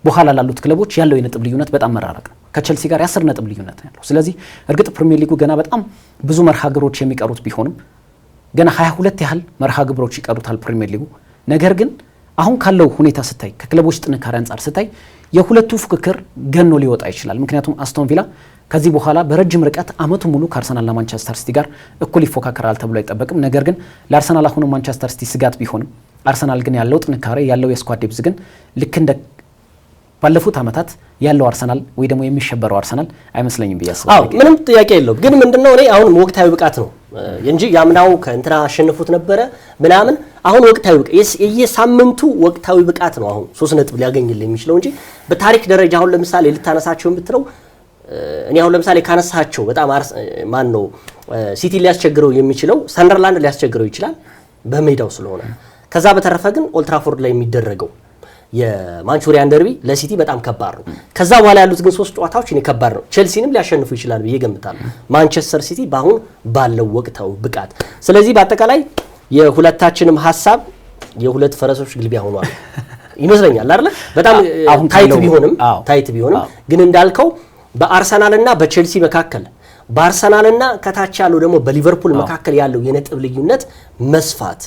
በኋላ ላሉት ክለቦች ያለው የነጥብ ልዩነት በጣም መራራቅ ነው። ከቼልሲ ጋር የ10 ነጥብ ልዩነት ነው ያለው። ስለዚህ እርግጥ ፕሪሚየር ሊጉ ገና በጣም ብዙ መርሃ ግብሮች የሚቀሩት ቢሆንም ገና 22 ያህል መርሃ ግብሮች ይቀሩታል ፕሪሚየር ሊጉ። ነገር ግን አሁን ካለው ሁኔታ ስታይ ከክለቦች ጥንካሬ አንጻር ስታይ የሁለቱ ፉክክር ገኖ ሊወጣ ይችላል። ምክንያቱም አስቶን ቪላ ከዚህ በኋላ በረጅም ርቀት አመቱ ሙሉ ከአርሰናልና ማንቸስተር ሲቲ ጋር እኩል ይፎካከራል ተብሎ አይጠበቅም። ነገር ግን ለአርሰናል አሁንም ማንቸስተር ሲቲ ስጋት ቢሆንም አርሰናል ግን ያለው ጥንካሬ ያለው የስኳድ ዴፕዝ ግን ልክ እንደ ባለፉት አመታት ያለው አርሰናል ወይ ደግሞ የሚሸበረው አርሰናል አይመስለኝም ብዬ አስባለሁ። ምንም ጥያቄ የለውም። ግን ምንድነው እኔ አሁን ወቅታዊ ብቃት ነው እንጂ ያምናው ከእንትና አሸንፉት ነበረ ምናምን። አሁን ወቅታዊ ብቃት የሳምንቱ ወቅታዊ ብቃት ነው አሁን 3 ነጥብ ሊያገኝልህ የሚችለው እንጂ በታሪክ ደረጃ አሁን ለምሳሌ ልታነሳቸው የምትለው እኔ አሁን ለምሳሌ ካነሳቸው በጣም ማን ነው ሲቲ ሊያስቸግረው የሚችለው ሰንደርላንድ ሊያስቸግረው ይችላል በሜዳው ስለሆነ። ከዛ በተረፈ ግን ኦልድ ትራፎርድ ላይ የሚደረገው የማንቹሪያን ደርቢ ለሲቲ በጣም ከባድ ነው። ከዛ በኋላ ያሉት ግን 3 ጨዋታዎች እኔ ከባድ ነው። ቼልሲንም ሊያሸንፉ ይችላል ብዬ ገምታለሁ ማንቸስተር ሲቲ በአሁን ባለው ወቅታዊ ብቃት። ስለዚህ በአጠቃላይ የሁለታችንም ሀሳብ የሁለት ፈረሶች ግልቢያ ሆኗል ይመስለኛል አይደል? በጣም ታይት ቢሆንም ግን እንዳልከው በአርሰናልና በቼልሲ መካከል በአርሰናልና ከታች ያለው ደግሞ በሊቨርፑል መካከል ያለው የነጥብ ልዩነት መስፋት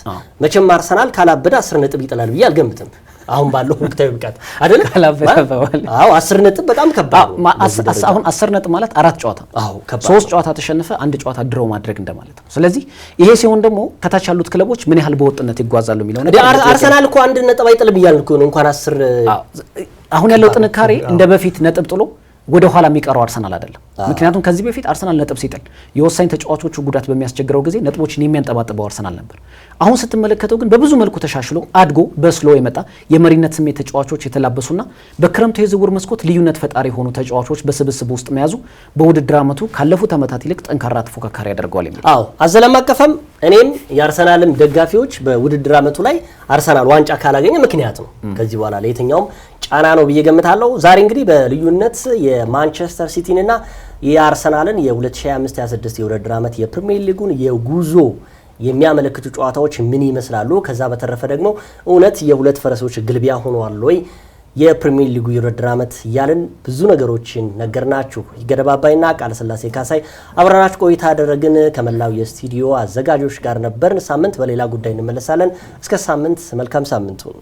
መቼም አርሰናል ካላበደ 10 ነጥብ ይጥላል ብዬ አልገምትም። አሁን ባለው ወቅታዊ ብቃት አይደል? አዎ 10 ነጥብ በጣም ከባድ ነው። አሁን 10 ነጥብ ማለት 4 ጨዋታ 3 ጨዋታ ተሸነፈ 1 ጨዋታ ድሮ ማድረግ እንደማለት ነው። ስለዚህ ይሄ ሲሆን ደግሞ ከታች ያሉት ክለቦች ምን ያህል በወጥነት ይጓዛሉ የሚለው ነገር አርሰናል እኮ 1 ነጥብ አይጥልም እያልን እኮ ነው። እንኳን 10 አሁን ያለው ጥንካሬ እንደ በፊት ነጥብ ጥሎ ወደ ኋላ የሚቀረው አርሰናል አይደለም። ምክንያቱም ከዚህ በፊት አርሰናል ነጥብ ሲጥል የወሳኝ ተጫዋቾቹ ጉዳት በሚያስቸግረው ጊዜ ነጥቦችን የሚያንጠባጥበው አርሰናል ነበር። አሁን ስትመለከተው ግን በብዙ መልኩ ተሻሽሎ አድጎ በስሎ የመጣ የመሪነት ስሜት ተጫዋቾች የተላበሱና በክረምቱ የዝውውር መስኮት ልዩነት ፈጣሪ የሆኑ ተጫዋቾች በስብስብ ውስጥ መያዙ በውድድር ዓመቱ ካለፉት ዓመታት ይልቅ ጠንካራ ተፎካካሪ ያደርገዋል የሚል አዘለም አቀፈም እኔም የአርሰናልም ደጋፊዎች በውድድር ዓመቱ ላይ አርሰናል ዋንጫ ካላገኘ ምክንያት ነው ከዚህ በኋላ ለየትኛውም ጫና ነው ብዬ ገምታለሁ። ዛሬ እንግዲህ በልዩነት የማንቸስተር ሲቲንና የአርሰናልን የ2025/26 የውድድር ዓመት የፕሪሚየር ሊጉን የጉዞ የሚያመለክቱ ጨዋታዎች ምን ይመስላሉ? ከዛ በተረፈ ደግሞ እውነት የሁለት ፈረሶች ግልቢያ ሆኗል ወይ የፕሪሚየር ሊጉ የውድድር ዓመት እያልን ብዙ ነገሮችን ነገርናችሁ። ይገደብ አባይና ቃለ ሥላሴ ካሳይ አብረናችሁ ቆይታ ያደረግን ከመላው የስቱዲዮ አዘጋጆች ጋር ነበርን። ሳምንት በሌላ ጉዳይ እንመለሳለን። እስከ ሳምንት መልካም ሳምንት ሁኑ።